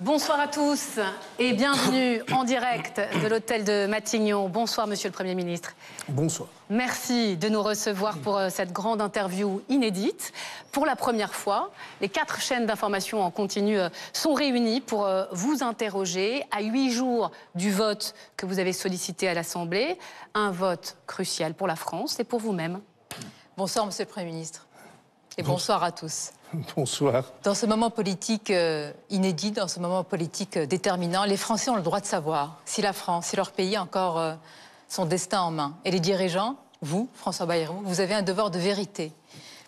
Bonsoir à tous et bienvenue en direct de l'hôtel de Matignon. Bonsoir Monsieur le Premier ministre. Bonsoir. Merci de nous recevoir pour cette grande interview inédite. Pour la première fois, les 4 chaînes d'information en continu sont réunies pour vous interroger à 8 jours du vote que vous avez sollicité à l'Assemblée. Un vote crucial pour la France et pour vous-même. Bonsoir Monsieur le Premier ministre. Et bonsoir à tous. Bonsoir. Dans ce moment politique inédit, dans ce moment politique déterminant, les Français ont le droit de savoir si la France, si leur pays a encore son destin en main. Et les dirigeants, vous, François Bayrou, vous avez un devoir de vérité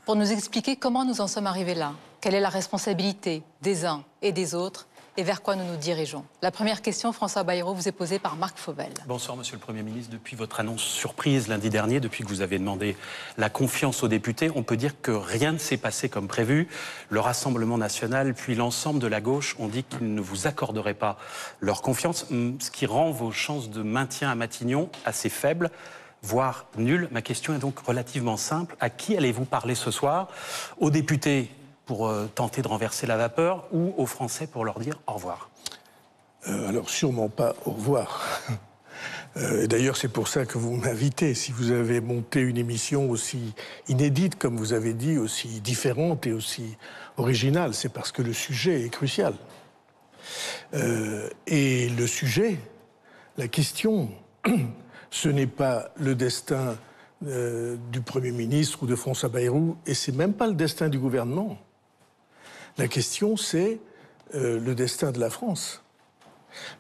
pour nous expliquer comment nous en sommes arrivés là, quelle est la responsabilité des uns et des autres et vers quoi nous nous dirigeons. La première question, François Bayrou, vous est posée par Marc Fauvel. Bonsoir Monsieur le Premier ministre. Depuis votre annonce surprise lundi dernier, depuis que vous avez demandé la confiance aux députés, on peut dire que rien ne s'est passé comme prévu. Le Rassemblement national puis l'ensemble de la gauche ont dit qu'ils ne vous accorderaient pas leur confiance, ce qui rend vos chances de maintien à Matignon assez faibles, voire nulles. Ma question est donc relativement simple. À qui allez-vous parler ce soir? Aux députés pour tenter de renverser la vapeur ou aux Français pour leur dire au revoir? Alors sûrement pas au revoir. D'ailleurs c'est pour ça que vous m'invitez. Si vous avez monté une émission aussi inédite, comme vous avez dit, aussi différente et aussi originale, c'est parce que le sujet est crucial. Et le sujet, la question, ce n'est pas le destin du Premier ministre ou de François Bayrou, et c'est même pas le destin du gouvernement. La question, c'est le destin de la France.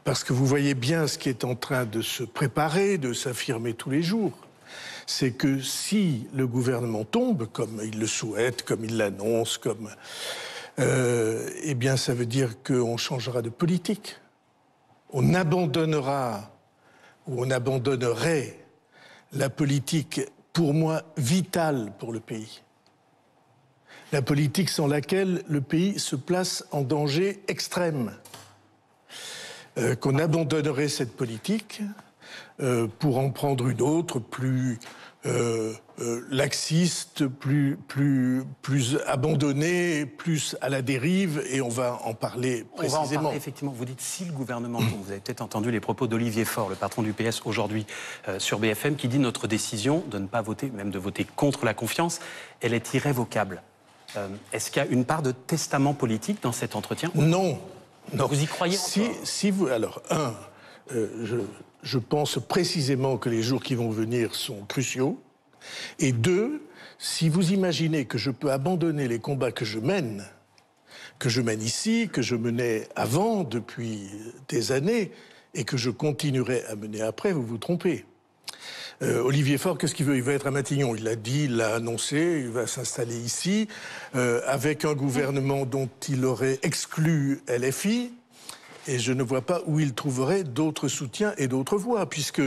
Parce que vous voyez bien ce qui est en train de se préparer, de s'affirmer tous les jours. C'est que si le gouvernement tombe, comme il le souhaite, comme il l'annonce, eh bien ça veut dire qu'on changera de politique. On abandonnera, ou on abandonnerait la politique, pour moi, vitale pour le pays. La politique sans laquelle le pays se place en danger extrême. Qu'on abandonnerait cette politique pour en prendre une autre, plus laxiste, plus abandonnée, plus à la dérive, et on va en parler précisément. On va en parler, effectivement. Vous dites si le gouvernement tombe. Vous avez peut-être entendu les propos d'Olivier Faure, le patron du PS, aujourd'hui sur BFM, qui dit notre décision de ne pas voter, même de voter contre la confiance, elle est irrévocable. Est-ce qu'il y a une part de testament politique dans cet entretien? Non. Non. Vous y croyez encore? Si vous, alors, je pense précisément que les jours qui vont venir sont cruciaux. Et 2, si vous imaginez que je peux abandonner les combats que je mène ici, que je menais avant, depuis des années, et que je continuerai à mener après, vous vous trompez. Olivier Faure, qu'est-ce qu'il veut? Il veut être à Matignon. Il l'a dit, il l'a annoncé, il va s'installer ici, avec un gouvernement dont il aurait exclu LFI, et je ne vois pas où il trouverait d'autres soutiens et d'autres voix, puisque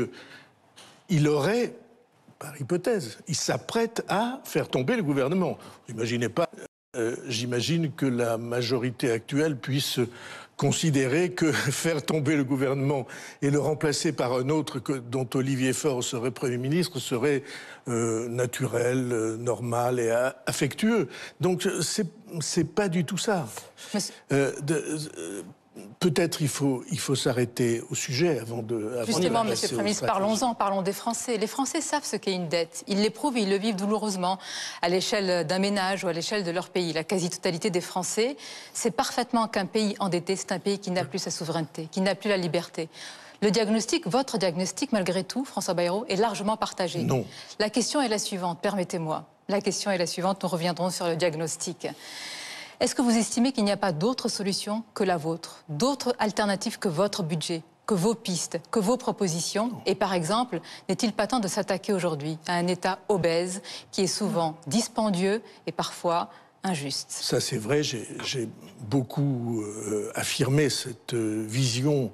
il aurait, par hypothèse, il s'apprête à faire tomber le gouvernement. Vous imaginez pas, j'imagine que la majorité actuelle puisse considérer que faire tomber le gouvernement et le remplacer par un autre dont Olivier Faure serait Premier ministre serait naturel, normal et affectueux. Donc c'est pas du tout ça. Peut-être il faut s'arrêter au sujet avant de... Justement, Monsieur le Premier ministre, parlons-en, parlons des Français. Les Français savent ce qu'est une dette. Ils l'éprouvent et ils le vivent douloureusement à l'échelle d'un ménage ou à l'échelle de leur pays. La quasi-totalité des Français sait parfaitement qu'un pays endetté, c'est un pays qui n'a plus sa souveraineté, qui n'a plus la liberté. Le diagnostic, votre diagnostic, malgré tout, François Bayrou, est largement partagé. Non. La question est la suivante, permettez-moi. La question est la suivante, nous reviendrons sur le diagnostic. Est-ce que vous estimez qu'il n'y a pas d'autre solution que la vôtre, d'autres alternatives que votre budget, que vos pistes, que vos propositions? Et par exemple, n'est-il pas temps de s'attaquer aujourd'hui à un État obèse qui est souvent dispendieux et parfois injuste? Ça c'est vrai, j'ai beaucoup affirmé cette vision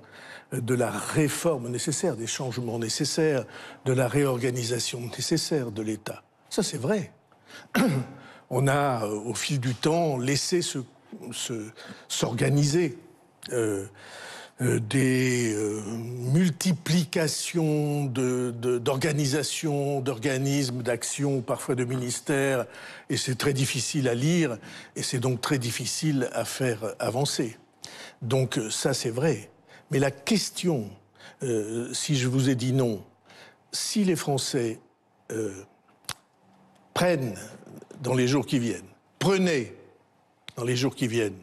de la réforme nécessaire, des changements nécessaires, de la réorganisation nécessaire de l'État. Ça c'est vrai. On a, au fil du temps, laissé s'organiser des multiplications d'organisations, d'organismes, d'actions, parfois de ministères, et c'est très difficile à lire, et c'est donc très difficile à faire avancer. Donc ça, c'est vrai. Mais la question, si je vous ai dit non, si les Français prennent dans les jours qui viennent, prenez dans les jours qui viennent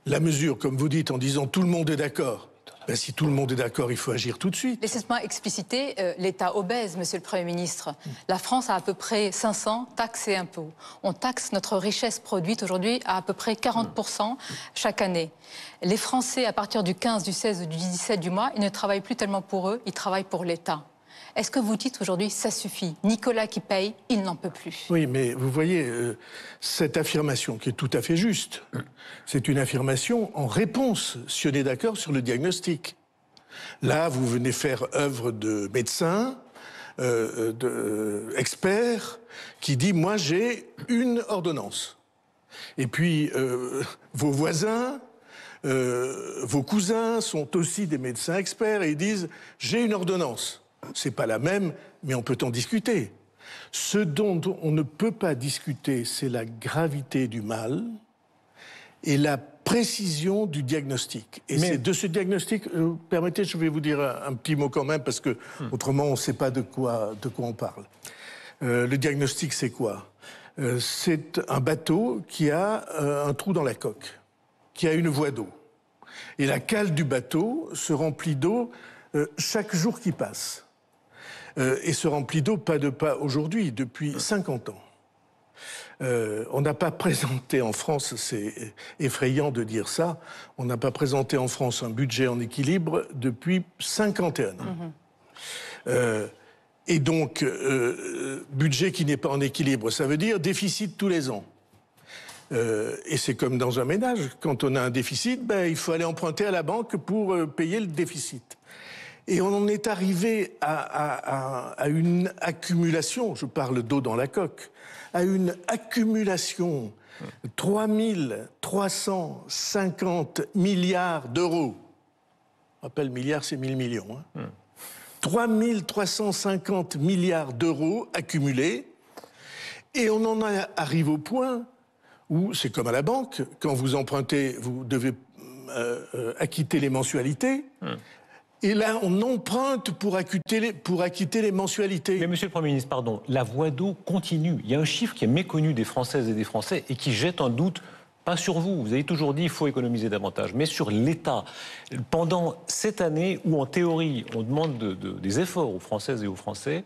la mesure, comme vous dites, en disant tout le monde est d'accord. Ben, si tout le monde est d'accord, il faut agir tout de suite. Laissez-moi expliciter l'État obèse, Monsieur le Premier ministre. La France a à peu près 500 taxes et impôts. On taxe notre richesse produite aujourd'hui à peu près 40% chaque année. Les Français, à partir du 15, du 16 ou du 17 du mois, ils ne travaillent plus tellement pour eux, ils travaillent pour l'État. Est-ce que vous dites aujourd'hui, ça suffit? Nicolas qui paye, il n'en peut plus. Oui, mais vous voyez, cette affirmation qui est tout à fait juste, c'est une affirmation en réponse, si on est d'accord, sur le diagnostic. Là, vous venez faire œuvre de médecin, d'expert, qui dit « moi, j'ai une ordonnance ». Et puis, vos voisins, vos cousins sont aussi des médecins experts et ils disent « j'ai une ordonnance ». C'est pas la même, mais on peut en discuter. Ce dont on ne peut pas discuter, c'est la gravité du mal et la précision du diagnostic. Et c'est de ce diagnostic, permettez, je vais vous dire un petit mot quand même, parce que autrement on ne sait pas de quoi on parle. Le diagnostic, c'est quoi? C'est un bateau qui a un trou dans la coque, qui a une voie d'eau. Et la cale du bateau se remplit d'eau chaque jour qui passe. Et se remplit d'eau pas aujourd'hui, depuis 50 ans. On n'a pas présenté en France, c'est effrayant de dire ça, on n'a pas présenté en France un budget en équilibre depuis 51 ans. Et donc, budget qui n'est pas en équilibre, ça veut dire déficit tous les ans. Et c'est comme dans un ménage, quand on a un déficit, ben, il faut aller emprunter à la banque pour payer le déficit. Et on en est arrivé à une accumulation, je parle d'eau dans la coque, à une accumulation 3350 milliards d'euros. Je rappelle, milliard, c'est 1000 millions. Hein. 3350 milliards d'euros accumulés. Et on en arrive au point où, c'est comme à la banque, quand vous empruntez, vous devez acquitter les mensualités. Et là, on emprunte pour acquitter les mensualités. Mais Monsieur le Premier ministre, pardon, la voie d'eau continue. Il y a un chiffre qui est méconnu des Françaises et des Français et qui jette un doute, pas sur vous. Vous avez toujours dit qu'il faut économiser davantage, mais sur l'État. Pendant cette année où, en théorie, on demande des efforts aux Françaises et aux Français,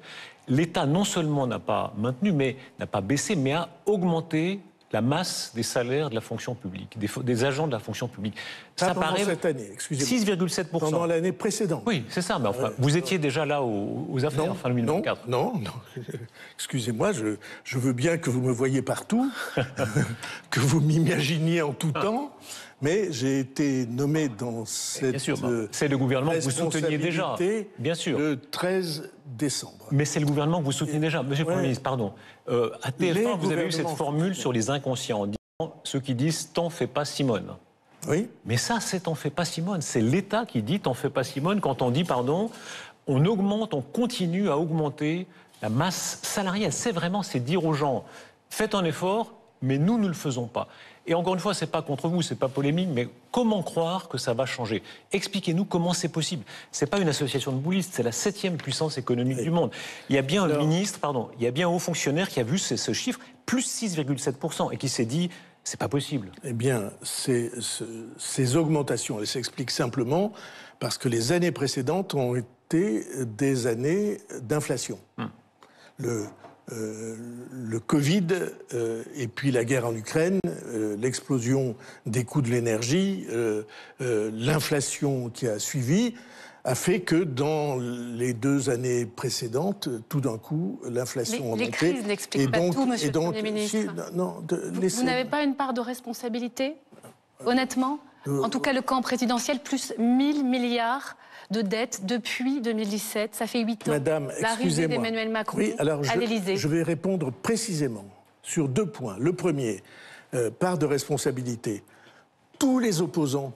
l'État non seulement n'a pas maintenu, mais n'a pas baissé, mais a augmenté la masse des salaires de la fonction publique, des agents de la fonction publique. Ça paraît cette année, excusez-moi. 6,7%. Pendant l'année précédente. Oui, c'est ça. Mais enfin, vous étiez déjà là aux affaires, non, fin 2024. Non. Excusez-moi, je veux bien que vous me voyiez partout, que vous m'imaginiez en tout temps, mais j'ai été nommé dans cette bien sûr, c'est le gouvernement que vous souteniez déjà. Bien sûr. Le 13 décembre. Mais c'est le gouvernement que vous soutenez déjà. Monsieur le Premier ministre, pardon. À TF1, vous avez eu cette formule sur les inconscients en disant ceux qui disent « t'en fais pas Simone ». Oui. Mais ça, c'est « t'en fais pas Simone ». C'est l'État qui dit « t'en fais pas Simone » quand on dit, pardon, on augmente, on continue à augmenter la masse salariale. C'est dire aux gens « faites un effort, mais nous ne le faisons pas ». Et encore une fois, c'est pas contre vous, c'est pas polémique, mais comment croire que ça va changer? Expliquez-nous comment c'est possible. C'est pas une association de boulistes, c'est la 7e puissance économique du monde. Il y a bien un ministre, il y a bien un haut fonctionnaire qui a vu ce chiffre, plus 6,7%, et qui s'est dit, c'est pas possible. Eh bien, ces augmentations, elles s'expliquent simplement parce que les années précédentes ont été des années d'inflation. Le Covid et puis la guerre en Ukraine, l'explosion des coûts de l'énergie, l'inflation qui a suivi, a fait que dans les 2 années précédentes, tout d'un coup, l'inflation a augmenté. Les crises n'expliquent pas tout, Monsieur le Premier ministre. Vous n'avez pas une part de responsabilité, honnêtement? En tout cas, le camp présidentiel, plus 1000 milliards de dettes depuis 2017. Ça fait 8 ans. Madame, l'arrivée d'Emmanuel Macron à l'Élysée. Je vais répondre précisément sur 2 points. Le premier, part de responsabilité. Tous les opposants,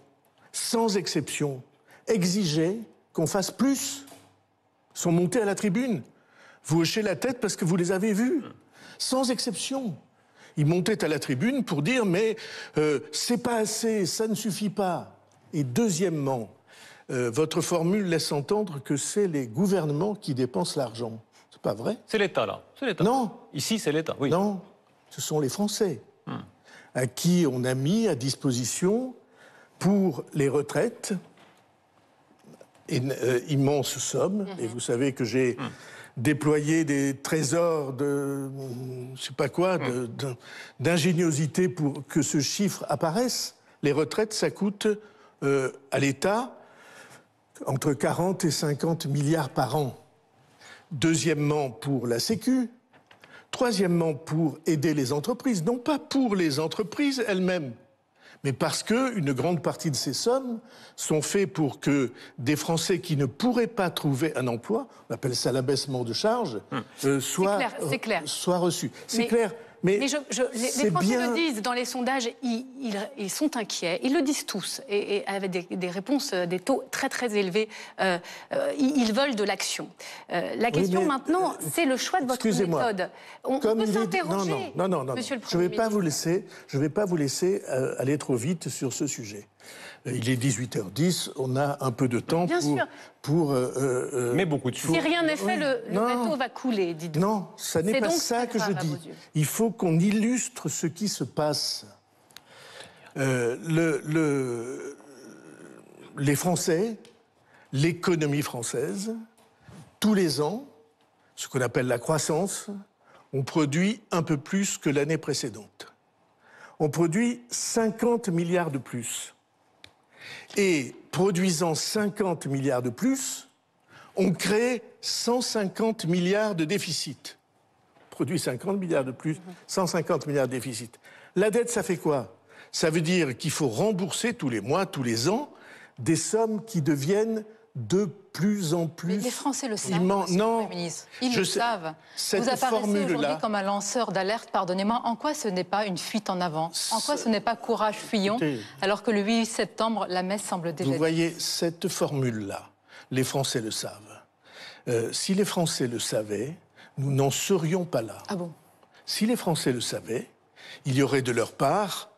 sans exception, exigeaient qu'on fasse plus. Ils sont montés à la tribune. Vous hochez la tête parce que vous les avez vus. Sans exception. Ils montaient à la tribune pour dire « mais c'est pas assez, ça ne suffit pas ». Et deuxièmement, votre formule laisse entendre que c'est les gouvernements qui dépensent l'argent. C'est pas vrai? C'est l'État, là. C'est l'État. Non. Ici, c'est l'État, oui. Non, ce sont les Français à qui on a mis à disposition pour les retraites une immense somme. Et vous savez que j'ai déployé des trésors de, je sais pas quoi, d'ingéniosité pour que ce chiffre apparaisse. Les retraites, ça coûte à l'État entre 40 et 50 milliards par an. Deuxièmement, pour la Sécu. Troisièmement, pour aider les entreprises. Non pas pour les entreprises elles-mêmes, mais parce qu'une grande partie de ces sommes sont faites pour que des Français qui ne pourraient pas trouver un emploi, on appelle ça l'abaissement de charges, soient reçus. C'est clair. Mais les Français le disent, dans les sondages, ils sont inquiets, ils le disent tous, et avec des réponses, des taux très très élevés, ils veulent de l'action. La question maintenant, c'est le choix de votre méthode. On peut s'interroger, non, Monsieur le Premier je ne vais pas vous laisser aller trop vite sur ce sujet. Il est 18h10, on a un peu de temps mais beaucoup de choses. Si rien n'est fait, le bateau va couler, dites-vous. Non, ça n'est pas ça que je dis. Il faut qu'on illustre ce qui se passe. Les Français, l'économie française, tous les ans, ce qu'on appelle la croissance, on produit un peu plus que l'année précédente. On produit 50 milliards de plus. Et produisant 50 milliards de plus, on crée 150 milliards de déficit. On produit 50 milliards de plus, 150 milliards de déficit. La dette, ça fait quoi? Ça veut dire qu'il faut rembourser tous les mois, tous les ans, des sommes qui deviennent de plus en plus... Mais les Français le savent, non, le Premier ministre. Ils le savent. Vous apparaissez aujourd'hui comme un lanceur d'alerte, pardonnez-moi. En quoi ce n'est pas une fuite en avant? En quoi ce n'est pas courage, fuyons, alors que le 8 septembre, la messe semble déjà... Vous voyez, cette formule-là, les Français le savent. Si les Français le savaient, nous n'en serions pas là. Ah bon? Si les Français le savaient, il y aurait de leur part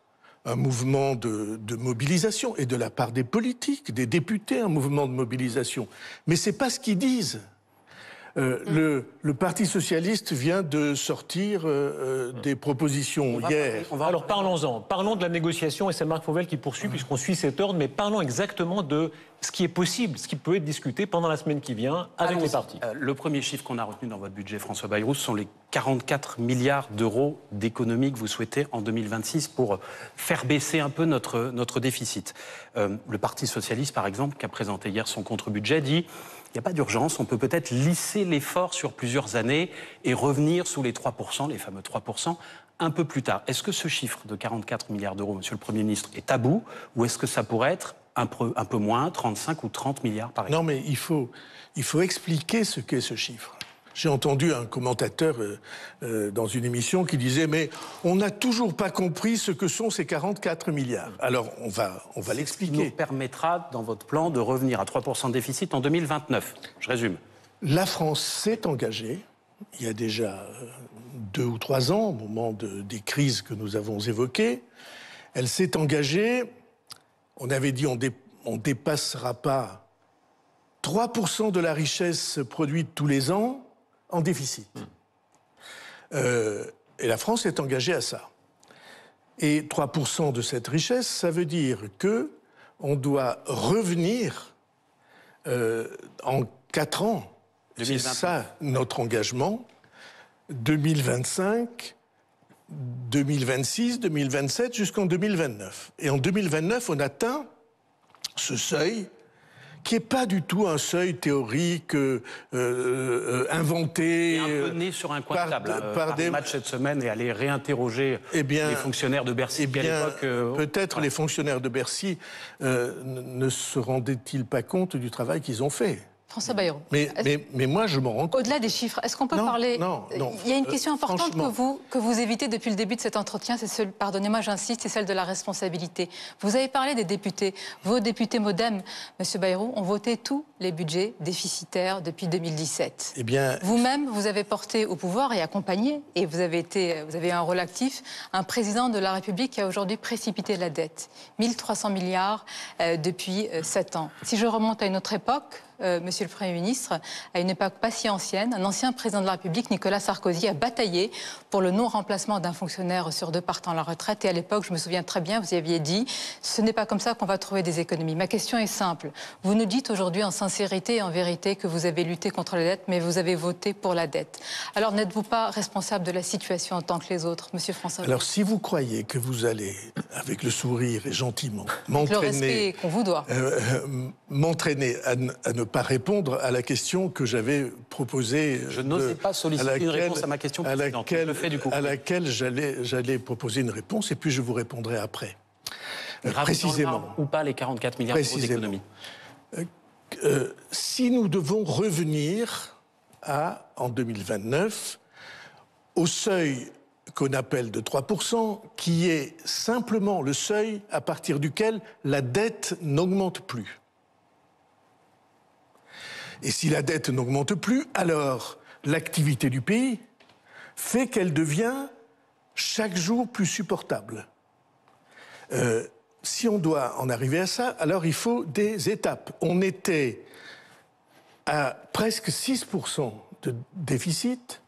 un mouvement de mobilisation, et de la part des politiques, des députés, un mouvement de mobilisation. Mais ce n'est pas ce qu'ils disent. Le Parti socialiste vient de sortir des propositions hier. Alors parlons-en. Parlons de la négociation, et c'est Marc Fauvel qui poursuit, puisqu'on suit cet ordre, mais parlons exactement de ce qui est possible, ce qui peut être discuté pendant la semaine qui vient avec les partis. Le premier chiffre qu'on a retenu dans votre budget, François Bayrou, ce sont les 44 milliards d'euros d'économies que vous souhaitez en 2026 pour faire baisser un peu notre déficit. Le Parti socialiste, par exemple, qui a présenté hier son contre-budget, dit il n'y a pas d'urgence, on peut peut-être lisser l'effort sur plusieurs années et revenir sous les 3%, les fameux 3%, un peu plus tard. Est-ce que ce chiffre de 44 milliards d'euros, Monsieur le Premier ministre, est tabou, ou est-ce que ça pourrait être un peu moins, 35 ou 30 milliards par exemple? Non, mais il faut expliquer ce qu'est ce chiffre. J'ai entendu un commentateur dans une émission qui disait « Mais on n'a toujours pas compris ce que sont ces 44 milliards. » Alors, on va l'expliquer. Ce qui nous permettra, dans votre plan, de revenir à 3% de déficit en 2029. Je résume. La France s'est engagée, il y a déjà 2 ou 3 ans, au moment des crises que nous avons évoquées. Elle s'est engagée, on avait dit on ne dépassera pas 3% de la richesse produite tous les ans en déficit. Et la France est engagée à ça. Et 3% de cette richesse, ça veut dire qu'on doit revenir en 4 ans. C'est ça notre engagement. 2025, 2026, 2027, jusqu'en 2029. Et en 2029, on atteint ce seuil qui n'est pas du tout un seuil théorique inventé. Et un peu né sur un coin de table par des matchs cette semaine, et aller réinterroger les fonctionnaires de Bercy. Peut-être les fonctionnaires de Bercy ne se rendaient-ils pas compte du travail qu'ils ont fait. François Bayrou. Mais moi, je m'en rends compte. Au-delà des chiffres, est-ce qu'on peut parler... Non. Il y a une question importante que vous évitez depuis le début de cet entretien, c'est celle, pardonnez-moi, j'insiste, c'est celle de la responsabilité. Vous avez parlé des députés. Vos députés MoDem, M. Bayrou, ont voté tout les budgets déficitaires depuis 2017. Eh bien, Vous-même, vous avez porté au pouvoir et accompagné, et vous avez eu un rôle actif, un président de la République qui a aujourd'hui précipité la dette. 1300 milliards depuis 7 ans. Si je remonte à une autre époque, Monsieur le Premier ministre, à une époque pas si ancienne, un ancien président de la République, Nicolas Sarkozy, a bataillé pour le non-remplacement d'un fonctionnaire sur 2 partant à la retraite. Et à l'époque, je me souviens très bien, vous aviez dit, ce n'est pas comme ça qu'on va trouver des économies. Ma question est simple. Vous nous dites aujourd'hui en sincérité et en vérité que vous avez lutté contre la dette, mais vous avez voté pour la dette. Alors n'êtes-vous pas responsable de la situation en tant que les autres, Monsieur François? Alors si vous croyez que vous allez, avec le sourire et gentiment, m'entraîner... Le respect qu'on vous doit. M'entraîner à ne pas répondre à la question que j'avais proposée. Je n'osais pas solliciter une réponse à ma question précédente. À laquelle j'allais proposer une réponse et puis je vous répondrai après. Précisément. Ou pas les 44 milliards d'euros d'économie. Si nous devons revenir en 2029 au seuil qu'on appelle de 3%, qui est simplement le seuil à partir duquel la dette n'augmente plus. Et si la dette n'augmente plus, alors l'activité du pays fait qu'elle devient chaque jour plus supportable. Si on doit en arriver à ça, alors il faut des étapes. On était à presque 6% de déficit.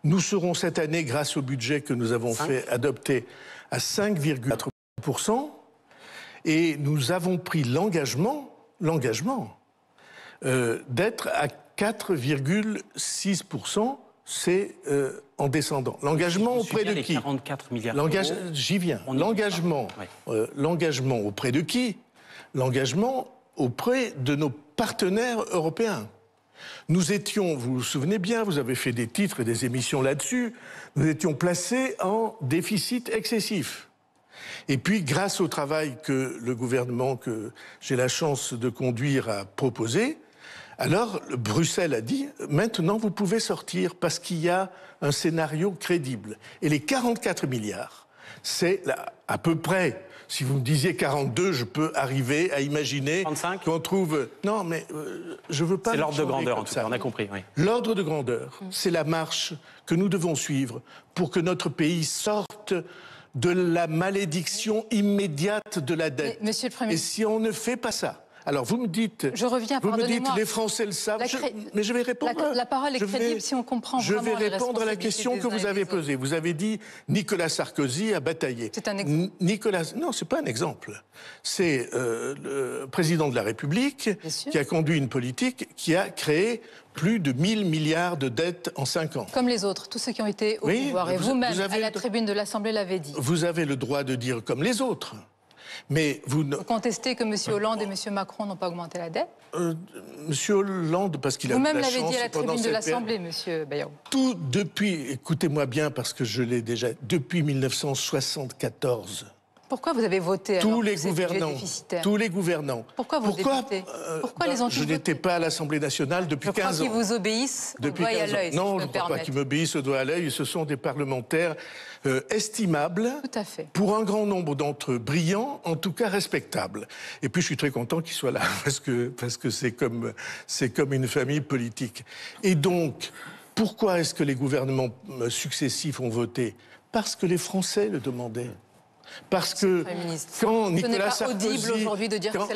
Nous serons cette année, grâce au budget que nous avons fait adopter, à 5,4%. Et nous avons pris l'engagement d'être à 4,6%, c'est en descendant. L'engagement auprès de qui? 44 milliards J'y viens. L'engagement auprès de qui? L'engagement auprès de nos partenaires européens. Nous étions, vous vous souvenez bien, vous avez fait des titres et des émissions là-dessus, nous étions placés en déficit excessif. Et puis, grâce au travail que le gouvernement que j'ai la chance de conduire a proposé, alors Bruxelles a dit « Maintenant, vous pouvez sortir parce qu'il y a un scénario crédible. » Et les 44 milliards, c'est à peu près... Si vous me disiez 42, je peux arriver à imaginer qu'on trouve... Non, mais je veux pas... C'est l'ordre de grandeur, en tout cas, on a compris. Oui. L'ordre de grandeur, c'est la marche que nous devons suivre pour que notre pays sorte de la malédiction immédiate de la dette. Mais, Monsieur le Premier ministre... Et si on ne fait pas ça... Alors, vous me dites... Je reviens, vous me dites, les Français le savent, mais je vais répondre... La parole est crédible si on comprend vraiment. Je vais répondre à la question que vous avez posée. Vous avez dit, Nicolas Sarkozy a bataillé. C'est un exemple. Non, c'est pas un exemple. C'est le président de la République qui a conduit une politique qui a créé plus de 1000 milliards de dettes en 5 ans. Comme les autres, tous ceux qui ont été au pouvoir. Et vous-même, à la tribune de l'Assemblée, l'avez dit. Vous avez le droit de dire comme les autres. Mais vous contestez que M. Hollande et M. Macron n'ont pas augmenté la dette? M. Hollande, parce qu'il a eu la chance... Vous-même l'avez dit à la tribune de l'Assemblée, M. Bayrou. Tout depuis, écoutez-moi bien, parce que je l'ai déjà... Depuis 1974... Pourquoi vous avez voté alors tous les gouvernants, Pourquoi vous votez? Pourquoi les ont-ils Je n'étais pas à l'Assemblée nationale depuis 15 ans. Je crois qu'ils vous obéissent au doigt et à l'œil. Non, je ne crois pas qu'ils m'obéissent au doigt et à l'œil. Ce sont des parlementaires estimables. Tout à fait. Pour un grand nombre d'entre eux, brillants, en tout cas respectables. Et puis je suis très content qu'ils soient là, parce que c'est comme une famille politique. Et donc, pourquoi est-ce que les gouvernements successifs ont voté? Parce que les Français le demandaient. Parce que quand Nicolas Sarkozy... Ce n'est pas audible aujourd'hui de dire que c'est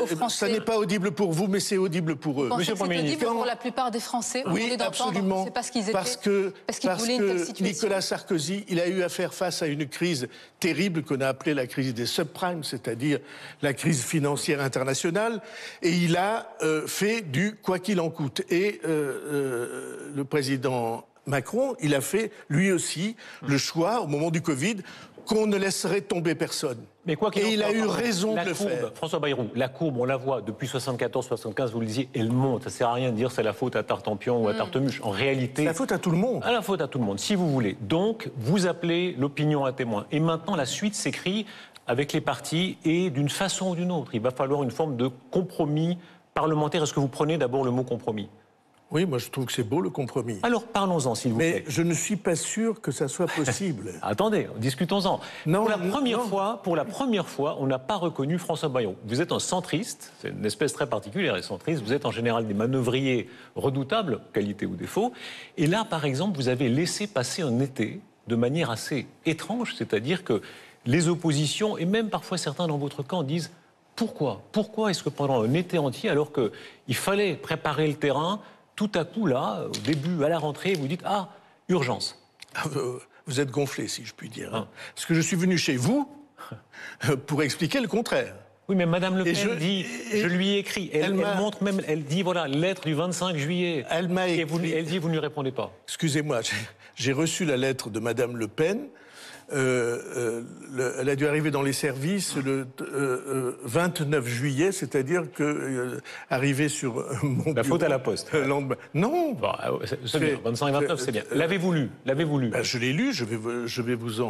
aux Français... Ça n'est pas audible pour vous, mais c'est audible pour eux. Monsieur le Premier ministre, c'est audible pour la plupart des Français. Oui, absolument. C'est pas ce qu'ils étaient. Parce que voulaient une telle situation. Nicolas Sarkozy, il a eu à faire face à une crise terrible qu'on a appelée la crise des subprimes, c'est-à-dire la crise financière internationale, et il a fait du quoi qu'il en coûte. Et le président Macron, il a fait lui aussi le choix au moment du Covid qu'on ne laisserait tomber personne. Mais quoi qu'il en soit, il a eu raison de le faire. François Bayrou, la courbe, on la voit depuis 74-75, vous le disiez, elle monte. Ça ne sert à rien de dire c'est la faute à Tartampion ou à Tartemuche. En réalité... C'est la faute à tout le monde. À la faute à tout le monde, si vous voulez. Donc, vous appelez l'opinion à témoin. Et maintenant, la suite s'écrit avec les partis et d'une façon ou d'une autre. Il va falloir une forme de compromis parlementaire. Est-ce que vous prenez d'abord le mot compromis? Oui, moi je trouve que c'est beau le compromis. Alors parlons-en, s'il vous Mais plaît. je ne suis pas sûr que ça soit possible. Attendez, discutons-en. Non, pour la non. première fois, on n'a pas reconnu François Bayrou. Vous êtes un centriste, c'est une espèce très particulière, les centristes. Vous êtes en général des manœuvriers redoutables, qualité ou défaut. Et là, par exemple, vous avez laissé passer un été de manière assez étrange, c'est-à-dire que les oppositions, et même parfois certains dans votre camp, disent pourquoi ? Pourquoi est-ce que pendant un été entier, alors qu'il fallait préparer le terrain, tout à coup, là, au début, à la rentrée, vous dites « Ah, urgence ». Vous êtes gonflé, si je puis dire. Hein. Parce que je suis venu chez vous pour expliquer le contraire. Oui, mais Madame Le Pen dit, je lui ai écrit, elle montre même, elle dit, voilà, lettre du 25 juillet. Elle m'a écrit. Et elle dit, vous ne lui répondez pas. Excusez-moi, j'ai reçu la lettre de Madame Le Pen. Elle a dû arriver dans les services le 29 juillet, c'est-à-dire que arrivé sur mon bureau, la faute à la poste. Non. Bon, c'est bien. 25 et 29, c'est bien. L'avez-vous lu ? L'avez-vous lu ? Ben, je l'ai lu. Je vais vous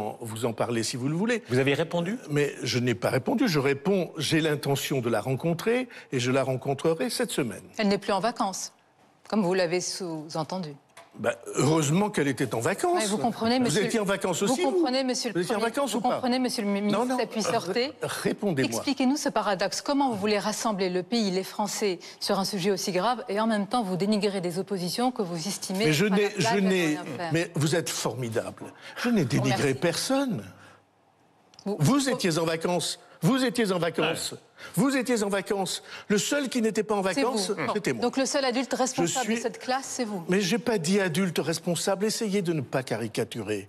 en parler si vous le voulez. Vous avez répondu ? Mais je n'ai pas répondu. Je réponds. J'ai l'intention de la rencontrer et je la rencontrerai cette semaine. Elle n'est plus en vacances, comme vous l'avez sous-entendu. Ben, heureusement qu'elle était en vacances. Mais vous comprenez, monsieur. Vous étiez en vacances aussi. Vous comprenez, monsieur le Vous étiez en vacances ou pas ? Vous comprenez, monsieur le ministre, Non, puis sortez. Répondez-moi. Expliquez-nous ce paradoxe. Comment vous voulez rassembler le pays, les Français, sur un sujet aussi grave, et en même temps vous dénigrez des oppositions que vous estimez. Mais mais vous êtes formidable. Je n'ai dénigré personne. Vous étiez en vacances. Vous étiez en vacances. Vous étiez en vacances. Le seul qui n'était pas en vacances, c'était moi. Donc le seul adulte responsable de cette classe, c'est vous. Mais je n'ai pas dit adulte responsable. Essayez de ne pas caricaturer.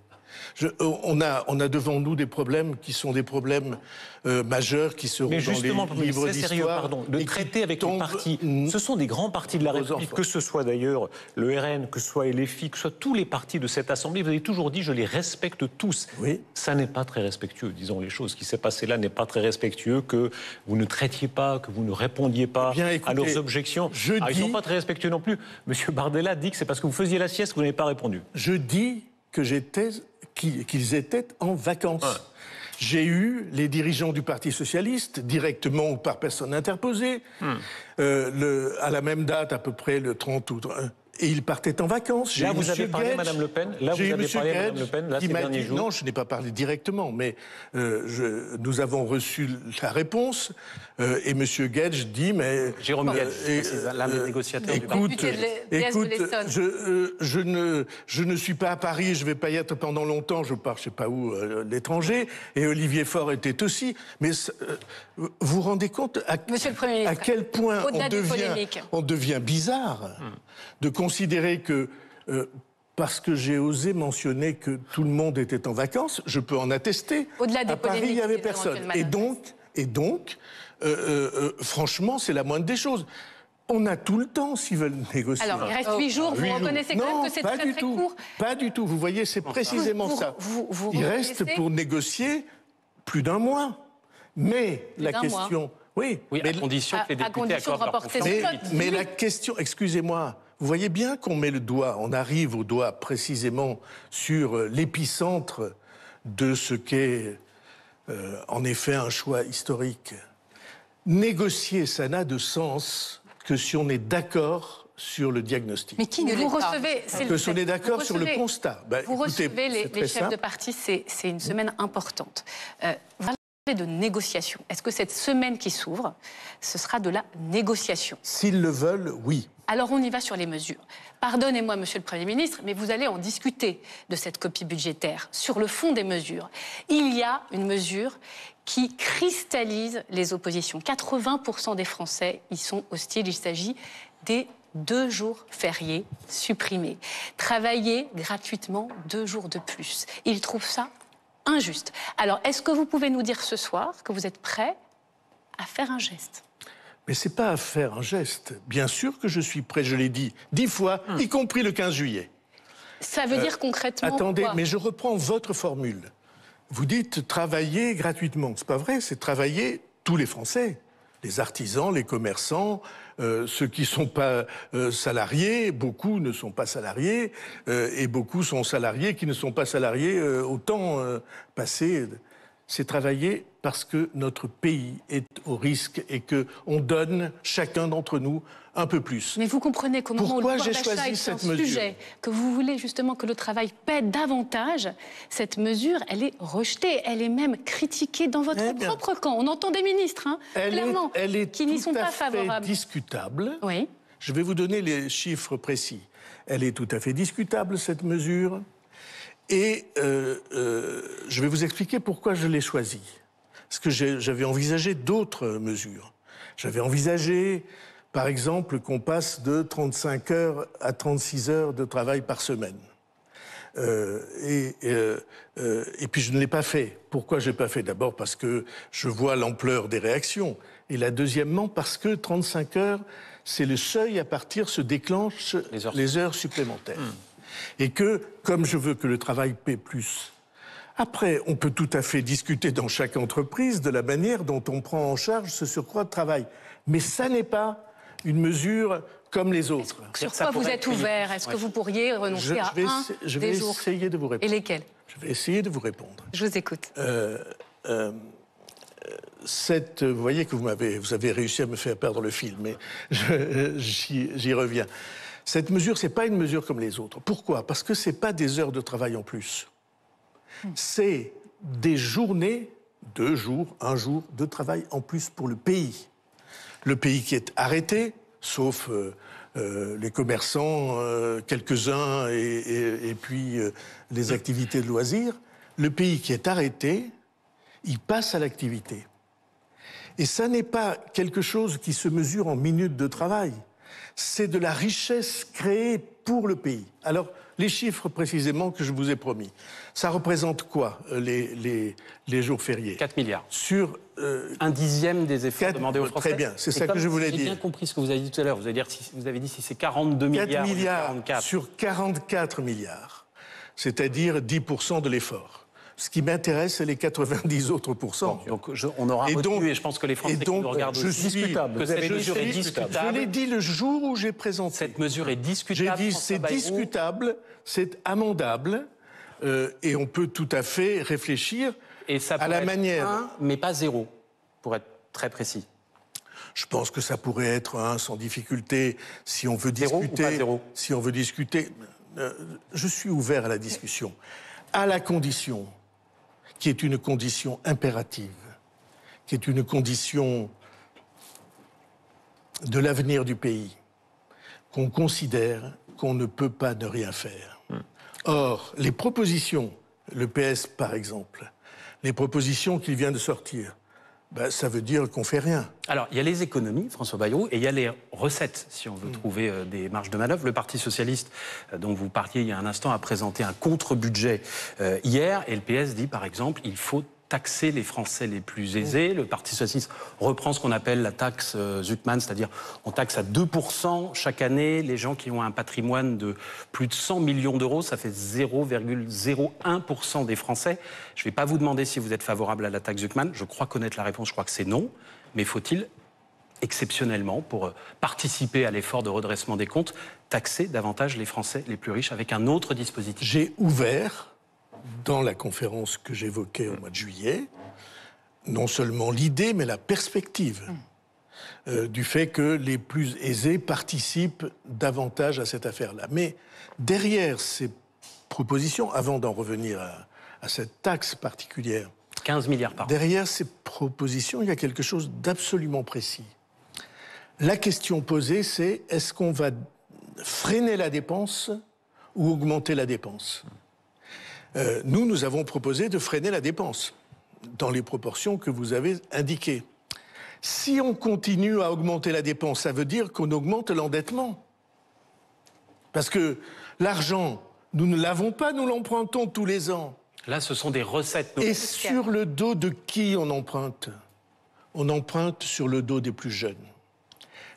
On a devant nous des problèmes qui sont des problèmes majeurs qui seront mais justement, dans les livres c'est sérieux, pardon, de traiter avec les partis. Ce sont des grands partis de la République, que ce soit d'ailleurs le RN, que ce soit LFI, que ce soit tous les partis de cette Assemblée. Vous avez toujours dit, je les respecte tous. Oui. Ça n'est pas très respectueux, disons les choses. Ce qui s'est passé là n'est pas très respectueux, que vous ne traitiez pas, que vous ne répondiez pas à leurs objections. Ils ne sont pas très respectueux non plus. Monsieur Bardella dit que c'est parce que vous faisiez la sieste que vous n'avez pas répondu. Je dis que qu'ils étaient en vacances. Ouais. J'ai eu les dirigeants du Parti socialiste, directement ou par personne interposée, à la même date, à peu près le 30 août. Et ils partaient en vacances. Là, vous avez parlé à Mme Le Pen. Là, vous avez parlé à Mme Le Pen, là, ces derniers jours. Non, je n'ai pas parlé directement, mais nous avons reçu la réponse. Et M. Gage dit, mais... Jérôme Gage, c'est l'un des négociateurs du parti. Écoute, je ne suis pas à Paris, je ne vais pas y être pendant longtemps, je pars je ne sais pas où, l'étranger, et Olivier Faure était aussi. Mais vous vous rendez compte à quel point on devient bizarre de considérer que, parce que j'ai osé mentionner que tout le monde était en vacances, je peux en attester. Au-delà des à Paris, il n'y avait personne. Et donc, franchement, c'est la moindre des choses. On a tout le temps s'ils veulent négocier. Alors, il reste 8 jours, vous reconnaissez quand même que c'est très, très court. Pas du tout. Vous voyez, c'est précisément ça. Il reste pour négocier plus d'un mois. Mais la question... Oui, à condition que les députés accordent leur confiance. Mais la question, excusez-moi, vous voyez bien qu'on met le doigt, on arrive au doigt précisément sur l'épicentre de ce qu'est en effet un choix historique. Négocier, ça n'a de sens que si on est d'accord sur le diagnostic. Mais qui ne vous recevez, on est d'accord sur le constat. Vous recevez les chefs de parti, c'est une semaine importante. Vous parlez de négociation. Est-ce que cette semaine qui s'ouvre, ce sera de la négociation ? S'ils le veulent, oui. Alors on y va sur les mesures. Pardonnez-moi, Monsieur le Premier ministre, mais vous allez en discuter de cette copie budgétaire. Sur le fond des mesures, il y a une mesure qui cristallise les oppositions. 80% des Français y sont hostiles. Il s'agit des 2 jours fériés supprimés. Travailler gratuitement 2 jours de plus. Ils trouvent ça injuste. Alors, est-ce que vous pouvez nous dire ce soir que vous êtes prêt à faire un geste ? Mais c'est pas à faire un geste. Bien sûr que je suis prêt, je l'ai dit 10 fois, y compris le 15 juillet. Ça veut dire concrètement attendez, quoi ? Mais je reprends votre formule. Vous dites travailler gratuitement. C'est pas vrai, c'est travailler tous les Français. Les artisans, les commerçants, ceux qui ne sont pas salariés, beaucoup ne sont pas salariés, et beaucoup sont salariés qui ne sont pas salariés au temps passé. c'est travailler parce que notre pays est au risque et qu'on donne, chacun d'entre nous, un peu plus. Mais vous comprenez qu'au moment où le Pourquoi pouvoir j'ai d'achat choisi est un cette mesure? sujet, que vous voulez justement que le travail paie davantage, cette mesure, elle est rejetée, elle est même critiquée dans votre propre camp. On entend des ministres, hein, clairement, qui n'y sont pas favorables. Elle est discutable. Oui. Je vais vous donner les chiffres précis. Elle est tout à fait discutable, cette mesure. Et je vais vous expliquer pourquoi je l'ai choisie. Parce que j'avais envisagé d'autres mesures. J'avais envisagé, par exemple, qu'on passe de 35 heures à 36 heures de travail par semaine. Et puis je ne l'ai pas fait. Pourquoi je n'ai pas fait? D'abord parce que je vois l'ampleur des réactions. Et là, deuxièmement, parce que 35 heures, c'est le seuil à partir se déclenchent les heures supplémentaires. Et que, comme je veux que le travail paie plus, après, on peut tout à fait discuter dans chaque entreprise de la manière dont on prend en charge ce surcroît de travail. Mais ça n'est pas une mesure comme les autres. Sur quoi vous êtes ouvert? Est-ce que vous pourriez renoncer à je vais essayer de vous répondre. Et lesquels? Je vais essayer de vous répondre. Je vous écoute. Vous voyez que vous avez réussi à me faire perdre le fil, mais j'y reviens. Cette mesure, ce n'est pas une mesure comme les autres. Pourquoi? Parce que ce n'est pas des heures de travail en plus. C'est des journées, 2 jours, 1 jour de travail en plus pour le pays. Le pays qui est arrêté, sauf les commerçants, quelques-uns, et puis les activités de loisirs. Le pays qui est arrêté, il passe à l'activité. Et ça n'est pas quelque chose qui se mesure en minutes de travail. C'est de la richesse créée pour le pays. Alors, les chiffres précisément que je vous ai promis, ça représente quoi, les jours fériés? 4 milliards. Sur un dixième des efforts demandés aux Français. Très bien, c'est ça que je voulais dire. J'ai bien compris ce que vous avez dit tout à l'heure. Vous avez dit si c'est 42 milliards. 4 milliards 44. sur 44 milliards, c'est-à-dire 10% de l'effort. Ce qui m'intéresse, c'est les 90 autres pourcents. Bon, donc on aura retenu, et je pense que les Français qui nous regardent aussi, discutable. que cette mesure est discutable. Je l'ai dit le jour où j'ai présenté. Cette mesure est discutable. J'ai dit c'est discutable, c'est amendable, et on peut tout à fait réfléchir et ça à la manière. 1, mais pas 0, pour être très précis. Je pense que ça pourrait être 1 sans difficulté si on veut 0 discuter. ou pas 0? Si on veut discuter, je suis ouvert à la discussion, à la condition qui est une condition impérative, qui est une condition de l'avenir du pays, qu'on considère qu'on ne peut pas ne rien faire. Or, les propositions, le PS par exemple, les propositions qu'il vient de sortir, ça veut dire qu'on ne fait rien. Alors, il y a les économies, François Bayrou, et il y a les recettes, si on veut trouver des marges de manœuvre. Le Parti socialiste, dont vous parliez il y a un instant, a présenté un contre-budget hier, et le PS dit, par exemple, il faut taxer les Français les plus aisés. Le Parti socialiste reprend ce qu'on appelle la taxe Zuckman, c'est-à-dire on taxe à 2% chaque année les gens qui ont un patrimoine de plus de 100 millions d'euros. Ça fait 0,01% des Français. Je ne vais pas vous demander si vous êtes favorable à la taxe Zuckman. Je crois connaître la réponse, je crois que c'est non. Mais faut-il, exceptionnellement, pour participer à l'effort de redressement des comptes, taxer davantage les Français les plus riches avec un autre dispositif? J'ai ouvert, dans la conférence que j'évoquais au mois de juillet, non seulement l'idée, mais la perspective du fait que les plus aisés participent davantage à cette affaire-là. Mais derrière ces propositions, avant d'en revenir à cette taxe particulière, 15 milliards par an. Derrière ces propositions, il y a quelque chose d'absolument précis. La question posée, c'est est-ce qu'on va freiner la dépense ou augmenter la dépense? Nous avons proposé de freiner la dépense dans les proportions que vous avez indiquées. Si on continue à augmenter la dépense, ça veut dire qu'on augmente l'endettement. Parce que l'argent, nous ne l'avons pas, nous l'empruntons tous les ans. Là, ce sont des recettes. Et sur le dos de qui on emprunte? On emprunte sur le dos des plus jeunes.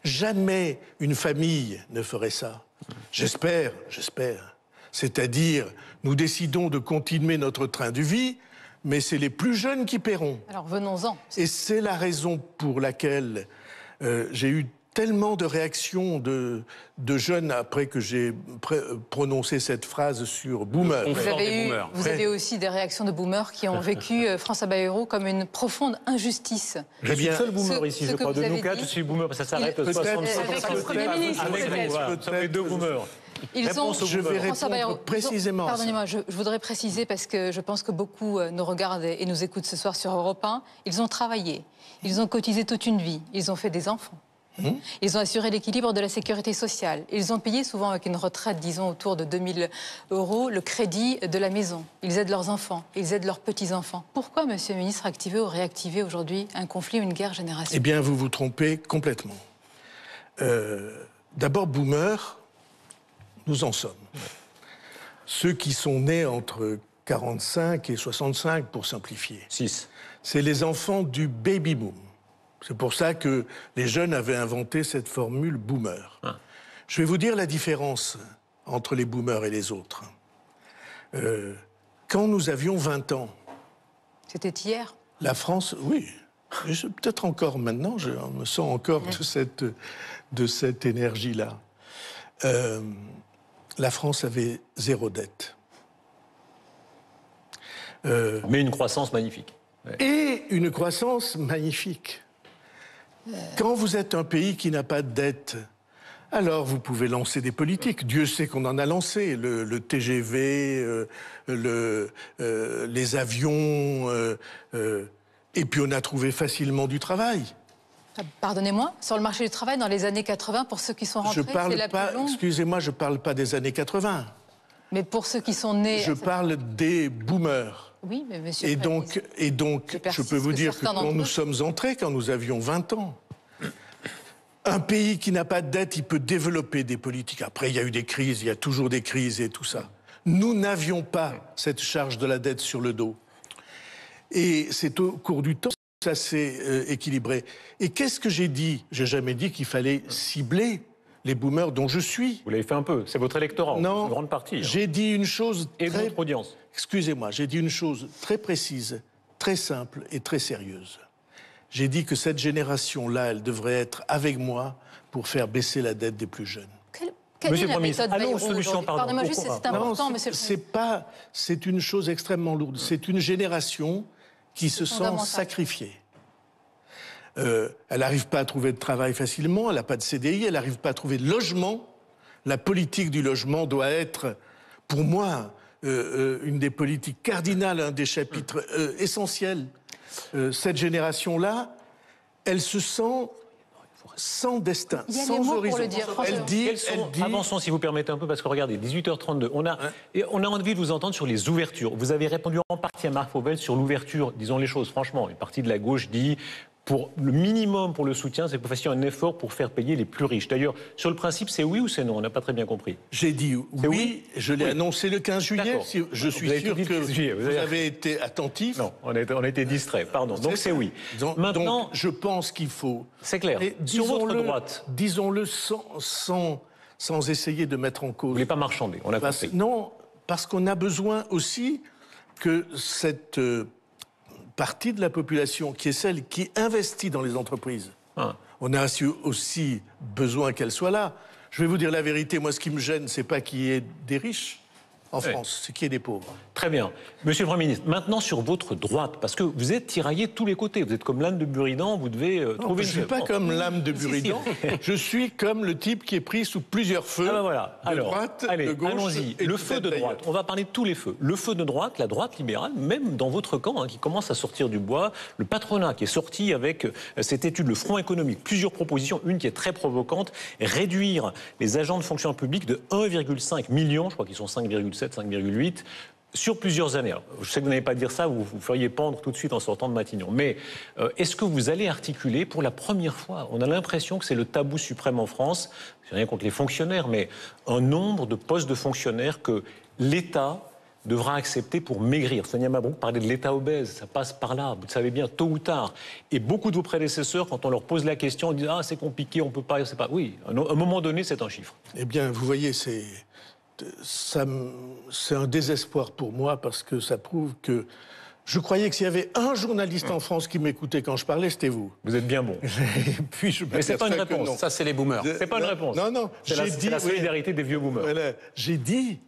Jamais une famille ne ferait ça. J'espère. C'est-à-dire, nous décidons de continuer notre train de vie, mais c'est les plus jeunes qui paieront. Alors venons-en. Et c'est la raison pour laquelle j'ai eu tellement de réactions de jeunes après que j'ai prononcé cette phrase sur boomer. Vous avez aussi des réactions de boomers qui ont vécu François Bayrou comme une profonde injustice. Je suis le seul boomer ici, je crois. De nous quatre, je suis boomer, parce que ça s'arrête 65. Avec le Premier ministre, Nous sommes les deux boomers. Je vais répondre précisément. Pardonnez-moi, je voudrais préciser parce que je pense que beaucoup nous regardent et nous écoutent ce soir sur Europe 1. Ils ont travaillé, ils ont cotisé toute une vie, ils ont fait des enfants. Ils ont assuré l'équilibre de la sécurité sociale. Ils ont payé souvent avec une retraite, disons, autour de 2000 €, le crédit de la maison. Ils aident leurs enfants, ils aident leurs petits-enfants. Pourquoi, monsieur le ministre, activer ou réactiver aujourd'hui un conflit ou une guerre générationnelle? Eh bien, vous vous trompez complètement. D'abord, boomer, nous en sommes. Ceux qui sont nés entre 45 et 65, pour simplifier. 6. C'est les enfants du baby boom. C'est pour ça que les jeunes avaient inventé cette formule boomer. Je vais vous dire la différence entre les boomers et les autres. Quand nous avions 20 ans... C'était hier. La France, oui. Peut-être encore maintenant, je me sens encore de cette énergie-là. La France avait 0 dette. Mais une croissance magnifique. Et une croissance magnifique. Quand vous êtes un pays qui n'a pas de dette, alors vous pouvez lancer des politiques. Dieu sait qu'on en a lancé. Le TGV, les avions, et puis on a trouvé facilement du travail. Pardonnez-moi, sur le marché du travail, dans les années 80, pour ceux qui sont rentrés, c'est la plus longue. Excusez-moi, je ne parle pas des années 80. Mais pour ceux qui sont nés... Je parle des boomers. Oui, mais monsieur... Et donc, je peux vous dire que quand nous sommes entrés, quand nous avions 20 ans, un pays qui n'a pas de dette, il peut développer des politiques. Après, il y a eu des crises, il y a toujours des crises et tout ça. Nous n'avions pas cette charge de la dette sur le dos. Et c'est au cours du temps que ça s'est équilibré. Et qu'est-ce que j'ai dit? J'ai jamais dit qu'il fallait cibler les boomers dont je suis. Vous l'avez fait un peu, c'est votre électorat, non, une grande partie. J'ai dit une chose... Et votre audience. Excusez-moi, j'ai dit une chose très précise, très simple et très sérieuse. J'ai dit que cette génération-là, elle devrait être avec moi pour faire baisser la dette des plus jeunes. Monsieur le Premier ministre, allons aux solutions, pardon. Pardonnez-moi juste, c'est important, non, monsieur le Premier ministre. C'est une chose extrêmement lourde. C'est une génération qui se sent sacrifiée. Elle n'arrive pas à trouver de travail facilement, elle n'a pas de CDI, elle n'arrive pas à trouver de logement. La politique du logement doit être, pour moi, une des politiques cardinales, un des chapitres essentiels. Cette génération-là, elle se sent sans destin, sans horizon. Elle dit... Avançons, si vous permettez un peu, parce que regardez, 18h32, on a envie de vous entendre sur les ouvertures. Vous avez répondu en partie à Marc Fauvel sur l'ouverture, disons les choses franchement. Une partie de la gauche dit... Pour le minimum pour le soutien, c'est que vous fassiez un effort pour faire payer les plus riches. D'ailleurs, sur le principe, c'est oui ou c'est non? On n'a pas très bien compris. J'ai dit oui, je l'ai annoncé le 15 juillet. Je suis sûr que vous avez été attentif. Non, on a été distrait, pardon. Donc c'est oui. Maintenant, je pense qu'il faut... C'est clair. Sur votre droite... Disons-le sans essayer de mettre en cause... Vous ne voulez pas marchander, on a compris. Non, parce qu'on a besoin aussi que cette... partie de la population qui est celle qui investit dans les entreprises. On a aussi besoin qu'elle soit là. Je vais vous dire la vérité, moi ce qui me gêne, c'est pas qu'il y ait des riches en France, c'est qu'il y ait des pauvres. Très bien. Monsieur le Premier ministre, maintenant sur votre droite, parce que vous êtes tiraillé de tous les côtés, vous êtes comme l'âne de Buridan, vous devez trouver... Je ne suis pas comme l'âme de Buridan, je suis comme le type qui est pris sous plusieurs feux, de droite, de gauche... Allons-y, le feu de droite, on va parler de tous les feux. Le feu de droite, la droite libérale, même dans votre camp, qui commence à sortir du bois, le patronat qui est sorti avec cette étude, le Front économique, plusieurs propositions, une qui est très provocante, réduire les agents de fonction publique de 1,5 million, je crois qu'ils sont 5,7, 5,8, sur plusieurs années. Alors, je sais que vous n'allez pas dire ça, vous feriez pendre tout de suite en sortant de Matignon. Mais est-ce que vous allez articuler pour la première fois, on a l'impression que c'est le tabou suprême en France, c'est rien contre les fonctionnaires, mais un nombre de postes de fonctionnaires que l'État devra accepter pour maigrir. Sonia Mabrouk parlait de l'État obèse, ça passe par là, vous le savez bien, tôt ou tard. Et beaucoup de vos prédécesseurs, quand on leur pose la question, ils disent « Ah, c'est compliqué, on peut pas... » c'est pas... Oui, à un moment donné, c'est un chiffre. Eh bien, vous voyez, c'est un désespoir pour moi parce que ça prouve que Je croyais que s'il y avait un journaliste en France qui m'écoutait quand je parlais, c'était vous. Vous êtes bien bon. Et puis je Mais c'est pas une réponse. Ça, c'est les boomers. C'est pas une réponse. Non, non. C'est la solidarité des vieux boomers. Voilà. J'ai dit,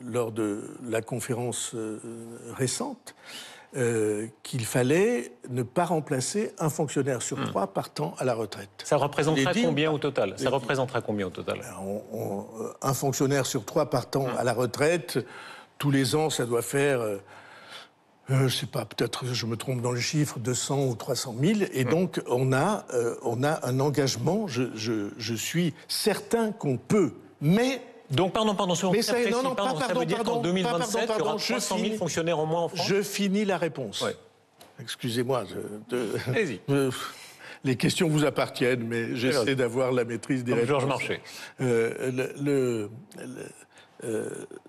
lors de la conférence récente, qu'il fallait ne pas remplacer un fonctionnaire sur 3 partant à la retraite. Ça représentera combien au total? Ça représentera combien au total? Un fonctionnaire sur 3 partant à la retraite, tous les ans, ça doit faire, je sais pas, peut-être je me trompe dans le chiffre, 200 ou 300 000. Et donc, on a un engagement. Je suis certain qu'on peut, mais... Donc, pardon, sur mais ça veut dire qu'en 2027, il y aura 300 000 fonctionnaires en moins en France? Je finis la réponse. Ouais. Excusez-moi. Allez-y. Les questions vous appartiennent, mais j'essaie d'avoir la maîtrise des réponses. Georges Marchais.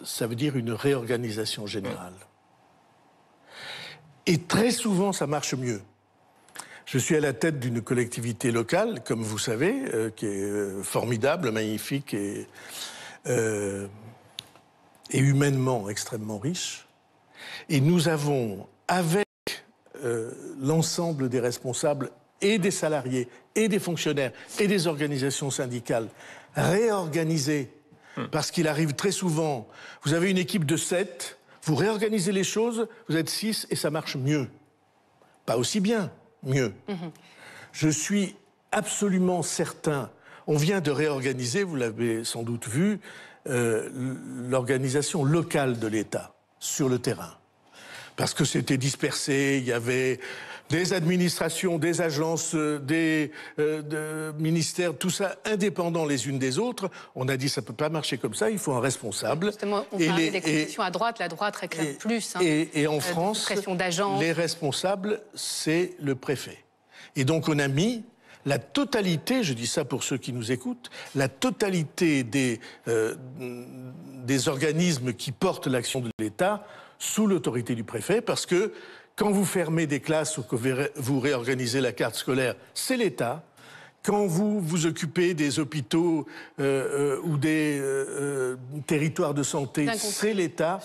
Ça veut dire une réorganisation générale. Et très souvent, ça marche mieux. Je suis à la tête d'une collectivité locale, comme vous savez, qui est formidable, magnifique et humainement extrêmement riche. Et nous avons, avec l'ensemble des responsables et des salariés et des fonctionnaires et des organisations syndicales, réorganisé. Parce qu'il arrive très souvent, vous avez une équipe de 7, vous réorganisez les choses, vous êtes 6 et ça marche mieux. Pas aussi bien, mieux. Je suis absolument certain, on vient de réorganiser, vous l'avez sans doute vu, l'organisation locale de l'État sur le terrain. Parce que c'était dispersé, il y avait des administrations, des agences, des ministères, tout ça indépendants les unes des autres. On a dit ça ne peut pas marcher comme ça, il faut un responsable. Justement, on parlait des concessions à droite, la droite réclame plus. Et en France, les responsables, c'est le préfet. Et donc on a mis la totalité, je dis ça pour ceux qui nous écoutent, la totalité des organismes qui portent l'action de l'État sous l'autorité du préfet, parce que quand vous fermez des classes ou que vous réorganisez la carte scolaire, c'est l'État. Quand vous vous occupez des hôpitaux ou des territoires de santé, c'est l'État.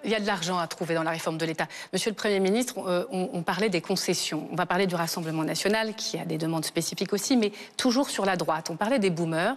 Il y a de l'argent à trouver dans la réforme de l'État. Monsieur le Premier ministre, on parlait des concessions. On va parler du Rassemblement national, qui a des demandes spécifiques aussi, mais toujours sur la droite. On parlait des boomers.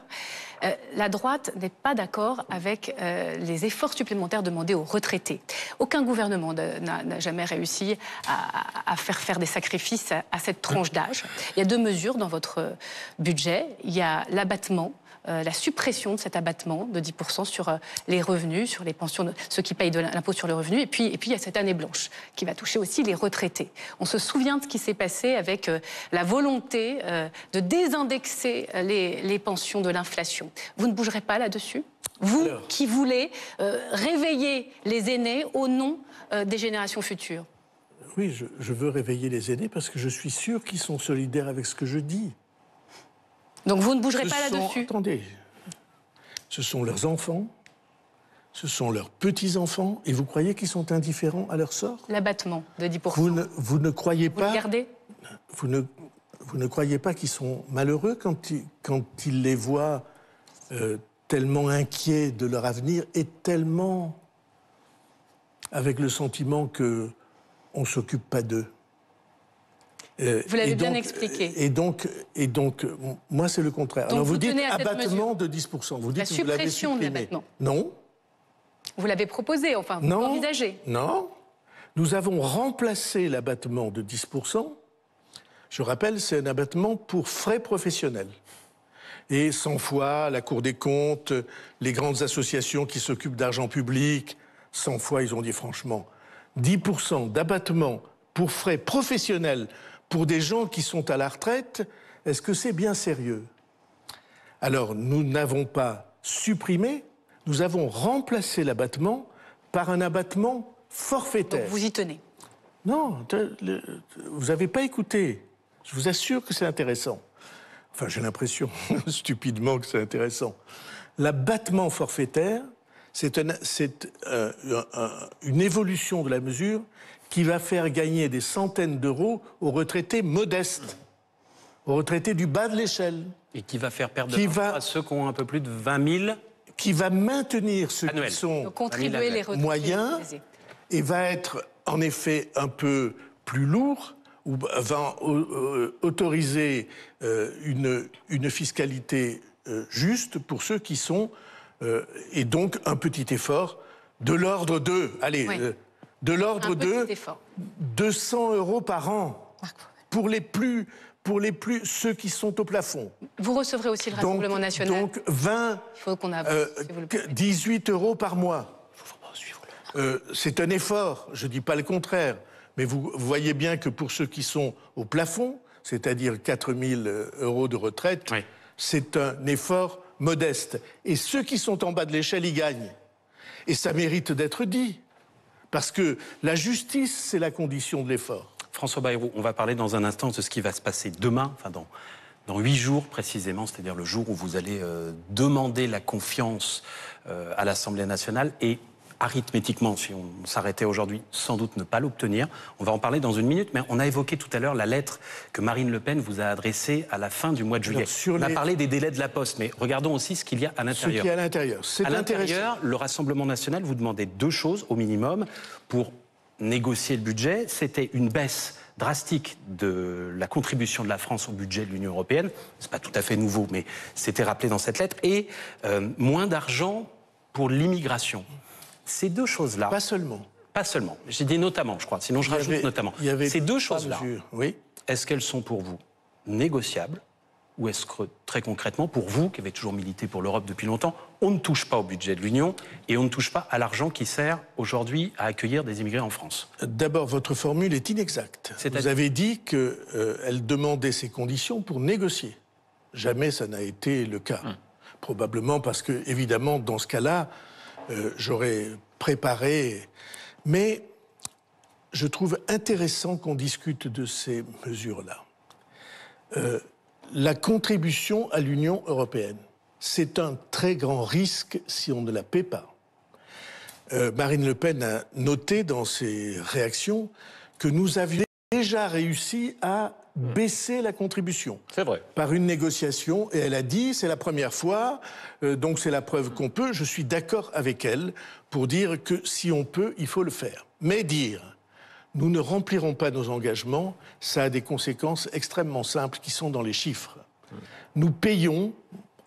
La droite n'est pas d'accord avec les efforts supplémentaires demandés aux retraités. Aucun gouvernement n'a jamais réussi à faire des sacrifices à cette tranche d'âge. Il y a 2 mesures dans votre budget. Il y a l'abattement, la suppression de cet abattement de 10% sur les revenus, sur les pensions, ceux qui payent de l'impôt sur le revenu. Et puis il y a cette année blanche qui va toucher aussi les retraités. On se souvient de ce qui s'est passé avec la volonté de désindexer les pensions de l'inflation. Vous ne bougerez pas là-dessus ? Vous qui voulez réveiller les aînés au nom des générations futures. Oui, je veux réveiller les aînés parce que je suis sûr qu'ils sont solidaires avec ce que je dis. Donc vous ne bougerez pas là-dessus? Attendez, ce sont leurs enfants, ce sont leurs petits-enfants, et vous croyez qu'ils sont indifférents à leur sort? L'abattement de 10%. Vous ne croyez pas... Vous le gardez? Vous ne croyez pas qu'ils sont malheureux quand ils les voient tellement inquiets de leur avenir et tellement avec le sentiment qu'on ne s'occupe pas d'eux? Vous l'avez bien expliqué. Et donc, moi, c'est le contraire. Alors, vous dites abattement de 10%. Vous dites la suppression de l'abattement. Non. Vous l'avez proposé, enfin, vous l'envisagez. Non. Nous avons remplacé l'abattement de 10%. Je rappelle, c'est un abattement pour frais professionnels. Et 100 fois, la Cour des comptes, les grandes associations qui s'occupent d'argent public, 100 fois, ils ont dit franchement, 10% d'abattement pour frais professionnels pour des gens qui sont à la retraite, est-ce que c'est bien sérieux? Alors, nous n'avons pas supprimé, nous avons remplacé l'abattement par un abattement forfaitaire. Donc vous y tenez? Non, vous n'avez pas écouté. Je vous assure que c'est intéressant. Enfin, j'ai l'impression, stupidement, que c'est intéressant. L'abattement forfaitaire, c'est une évolution de la mesure qui va faire gagner des centaines d'euros aux retraités modestes, aux retraités du bas de l'échelle. Et qui va faire perdre de l'argent à ceux qui ont un peu plus de 20 000. Qui va maintenir ceux qui sont contribuer les moyens et va être en effet un peu plus lourd, ou va autoriser une fiscalité juste pour ceux qui sont... et donc un petit effort de l'ordre de... Allez, Oui. de l'ordre de petit effort. 200 € par an pour les plus... ceux qui sont au plafond. Vous recevrez aussi le Rassemblement national. Donc 20, Il faut qu'on avance, si vous le permettez. 18 € par mois. C'est un effort, je ne dis pas le contraire, mais vous voyez bien que pour ceux qui sont au plafond, c'est-à-dire 4 000 € de retraite, Oui. c'est un effort modeste. Et ceux qui sont en bas de l'échelle, ils gagnent. Et ça mérite d'être dit. Parce que la justice, c'est la condition de l'effort. François Bayrou, on va parler dans un instant de ce qui va se passer demain, enfin dans 8 jours précisément, c'est-à-dire le jour où vous allez demander la confiance à l'Assemblée nationale et arithmétiquement, si on s'arrêtait aujourd'hui, sans doute ne pas l'obtenir. On va en parler dans une minute, mais on a évoqué tout à l'heure la lettre que Marine Le Pen vous a adressée à la fin du mois de juillet. On a parlé des délais de la Poste, mais regardons aussi ce qu'il y a à l'intérieur. Ce qu'il y a à l'intérieur, c'est à l'intérieur, le Rassemblement national vous demandait 2 choses au minimum pour négocier le budget. C'était une baisse drastique de la contribution de la France au budget de l'Union européenne. C'est pas tout à fait nouveau, mais c'était rappelé dans cette lettre. Et moins d'argent pour l'immigration. Ces 2 choses-là... Pas seulement. Pas seulement. J'ai dit notamment, je crois. Sinon, je rajoute notamment. Ces 2 choses-là, oui. Est-ce qu'elles sont pour vous négociables? Ou est-ce que, très concrètement, pour vous, qui avez toujours milité pour l'Europe depuis longtemps, on ne touche pas au budget de l'Union et on ne touche pas à l'argent qui sert aujourd'hui à accueillir des immigrés en France? D'abord, votre formule est inexacte. Vous avez dit qu'elle demandait ces conditions pour négocier. Jamais ça n'a été le cas. Probablement parce que, évidemment, dans ce cas-là, j'aurais préparé... Mais je trouve intéressant qu'on discute de ces mesures-là. La contribution à l'Union européenne, c'est un très grand risque si on ne la paie pas. Marine Le Pen a noté dans ses réactions que nous avions déjà réussi à baisser la contribution. C'est vrai. Par une négociation, et elle a dit, c'est la première fois, donc c'est la preuve qu'on peut. Je suis d'accord avec elle pour dire que si on peut, il faut le faire. Mais dire, nous ne remplirons pas nos engagements, ça a des conséquences extrêmement simples qui sont dans les chiffres. Nous payons,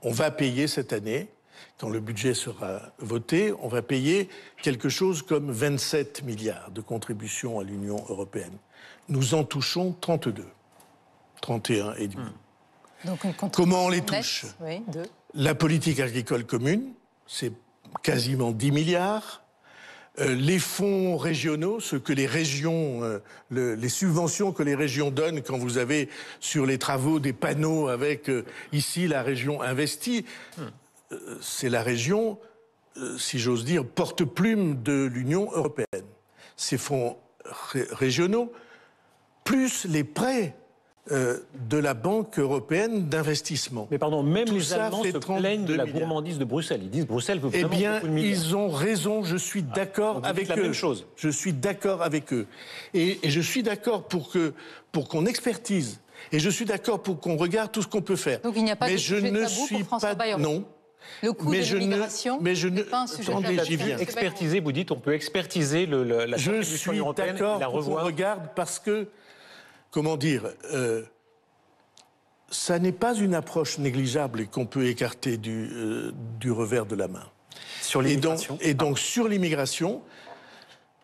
on va payer cette année, quand le budget sera voté, on va payer quelque chose comme 27 milliards de contributions à l'Union européenne. Nous en touchons 32. 31 et demi. Donc une Comment on les touche? Oui, 2. La politique agricole commune, c'est quasiment 10 milliards. Les fonds régionaux, ce que les régions, les subventions que les régions donnent quand vous avez sur les travaux des panneaux avec ici la région investie, c'est la région, si j'ose dire, porte-plume de l'Union européenne. Ces fonds régionaux, plus les prêts de la Banque européenne d'investissement. Mais pardon, même Tout les ça Allemands fait se plaignent de la 32 gourmandise de Bruxelles. Ils disent Bruxelles veut Eh vraiment bien, beaucoup de milliards. ils ont raison, je suis d'accord donc vous avec dites eux. la même chose. Je suis d'accord avec eux. Et je suis d'accord pour qu'on expertise. Et je suis d'accord pour qu'on regarde tout ce qu'on peut faire. Donc il n'y a pas mais de je sujet ne tabou suis pour François pas Bayrou. Non. Le coût de l'immigration n'est pas un sujet attendez, tabou. j'y viens. Expertiser, vous dites, on peut expertiser la Je contribution suis européenne, d'accord la pour qu'on revoir. regarde parce que, comment dire, ça n'est pas une approche négligeable et qu'on peut écarter du revers de la main. Sur l'immigration. Et donc sur l'immigration,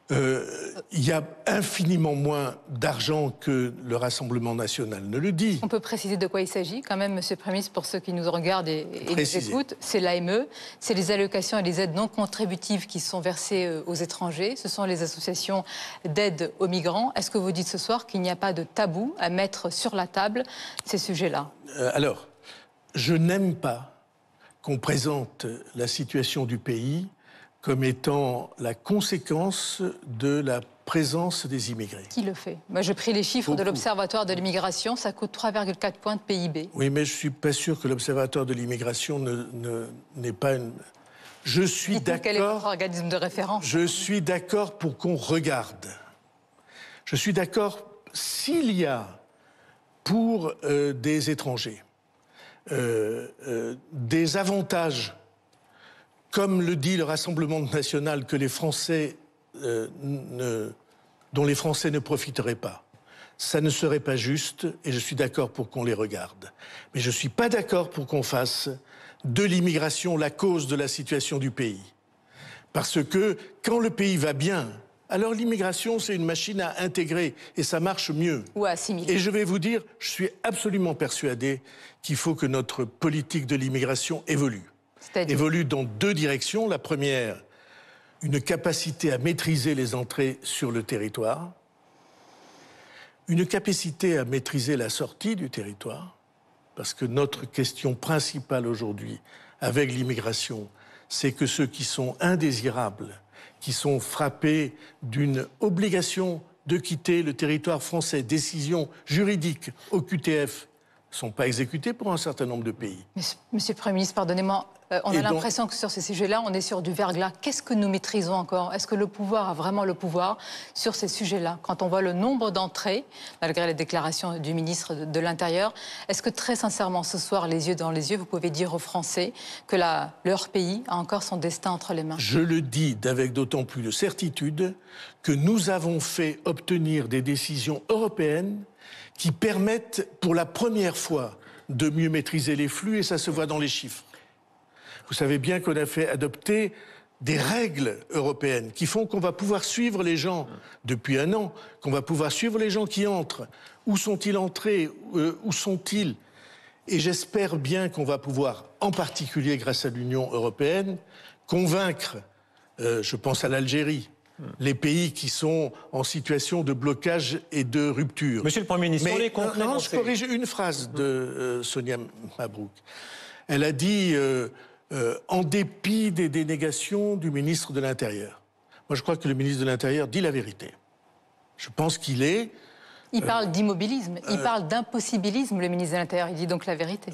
il y a infiniment moins d'argent que le Rassemblement national ne le dit. On peut préciser de quoi il s'agit quand même, Monsieur le Premier ministre, pour ceux qui nous regardent et nous Précisez. écoutent. C'est l'AME, c'est les allocations et les aides non contributives qui sont versées aux étrangers. Ce sont les associations d'aide aux migrants. Est-ce que vous dites ce soir qu'il n'y a pas de tabou à mettre sur la table ces sujets-là? Alors, je n'aime pas qu'on présente la situation du pays comme étant la conséquence de la présence des immigrés. Qui le fait? Moi, j'ai pris les chiffres de Beaucoup. l'Observatoire de l'immigration. Ça coûte 3,4 points de PIB. Oui, mais je ne suis pas sûr que l'Observatoire de l'immigration n'ait pas une... Je suis Dites-nous quel est votre d'accord. organisme de référence. Je suis d'accord pour qu'on regarde. Je suis d'accord s'il y a pour des étrangers des avantages, comme le dit le Rassemblement national, que les Français dont les Français ne profiteraient pas. Ça ne serait pas juste, et je suis d'accord pour qu'on les regarde. Mais je ne suis pas d'accord pour qu'on fasse de l'immigration la cause de la situation du pays. Parce que quand le pays va bien, alors l'immigration, c'est une machine à intégrer, et ça marche mieux. Ou à assimiler. Et je vais vous dire, je suis absolument persuadé qu'il faut que notre politique de l'immigration évolue. Évolue dans deux directions. La première, une capacité à maîtriser les entrées sur le territoire, une capacité à maîtriser la sortie du territoire, parce que notre question principale aujourd'hui avec l'immigration, c'est que ceux qui sont indésirables, qui sont frappés d'une obligation de quitter le territoire français, décision juridique au QTF, ne sont pas exécutés pour un certain nombre de pays. Monsieur le Premier ministre, pardonnez-moi, on a l'impression que sur ces sujets-là, on est sur du verglas. Qu'est-ce que nous maîtrisons encore? Est-ce que le pouvoir a vraiment le pouvoir sur ces sujets-là? Quand on voit le nombre d'entrées, malgré les déclarations du ministre de l'Intérieur, est-ce que très sincèrement, ce soir, les yeux dans les yeux, vous pouvez dire aux Français que leur pays a encore son destin entre les mains? Je le dis avec d'autant plus de certitude que nous avons fait obtenir des décisions européennes qui permettent pour la première fois de mieux maîtriser les flux, et ça se voit dans les chiffres. Vous savez bien qu'on a fait adopter des règles européennes qui font qu'on va pouvoir suivre les gens depuis un an, qu'on va pouvoir suivre les gens qui entrent. Où sont-ils entrés? Où sont-ils? Et j'espère bien qu'on va pouvoir, en particulier grâce à l'Union européenne, convaincre, je pense à l'Algérie, les pays qui sont en situation de blocage et de rupture. Monsieur le Premier ministre, non, je corrige une phrase de Sonia Mabrouk. Elle a dit en dépit des dénégations du ministre de l'Intérieur. Moi, je crois que le ministre de l'Intérieur dit la vérité. Je pense qu'il est... Il parle d'immobilisme, il parle d'impossibilisme, le ministre de l'Intérieur. Il dit donc la vérité.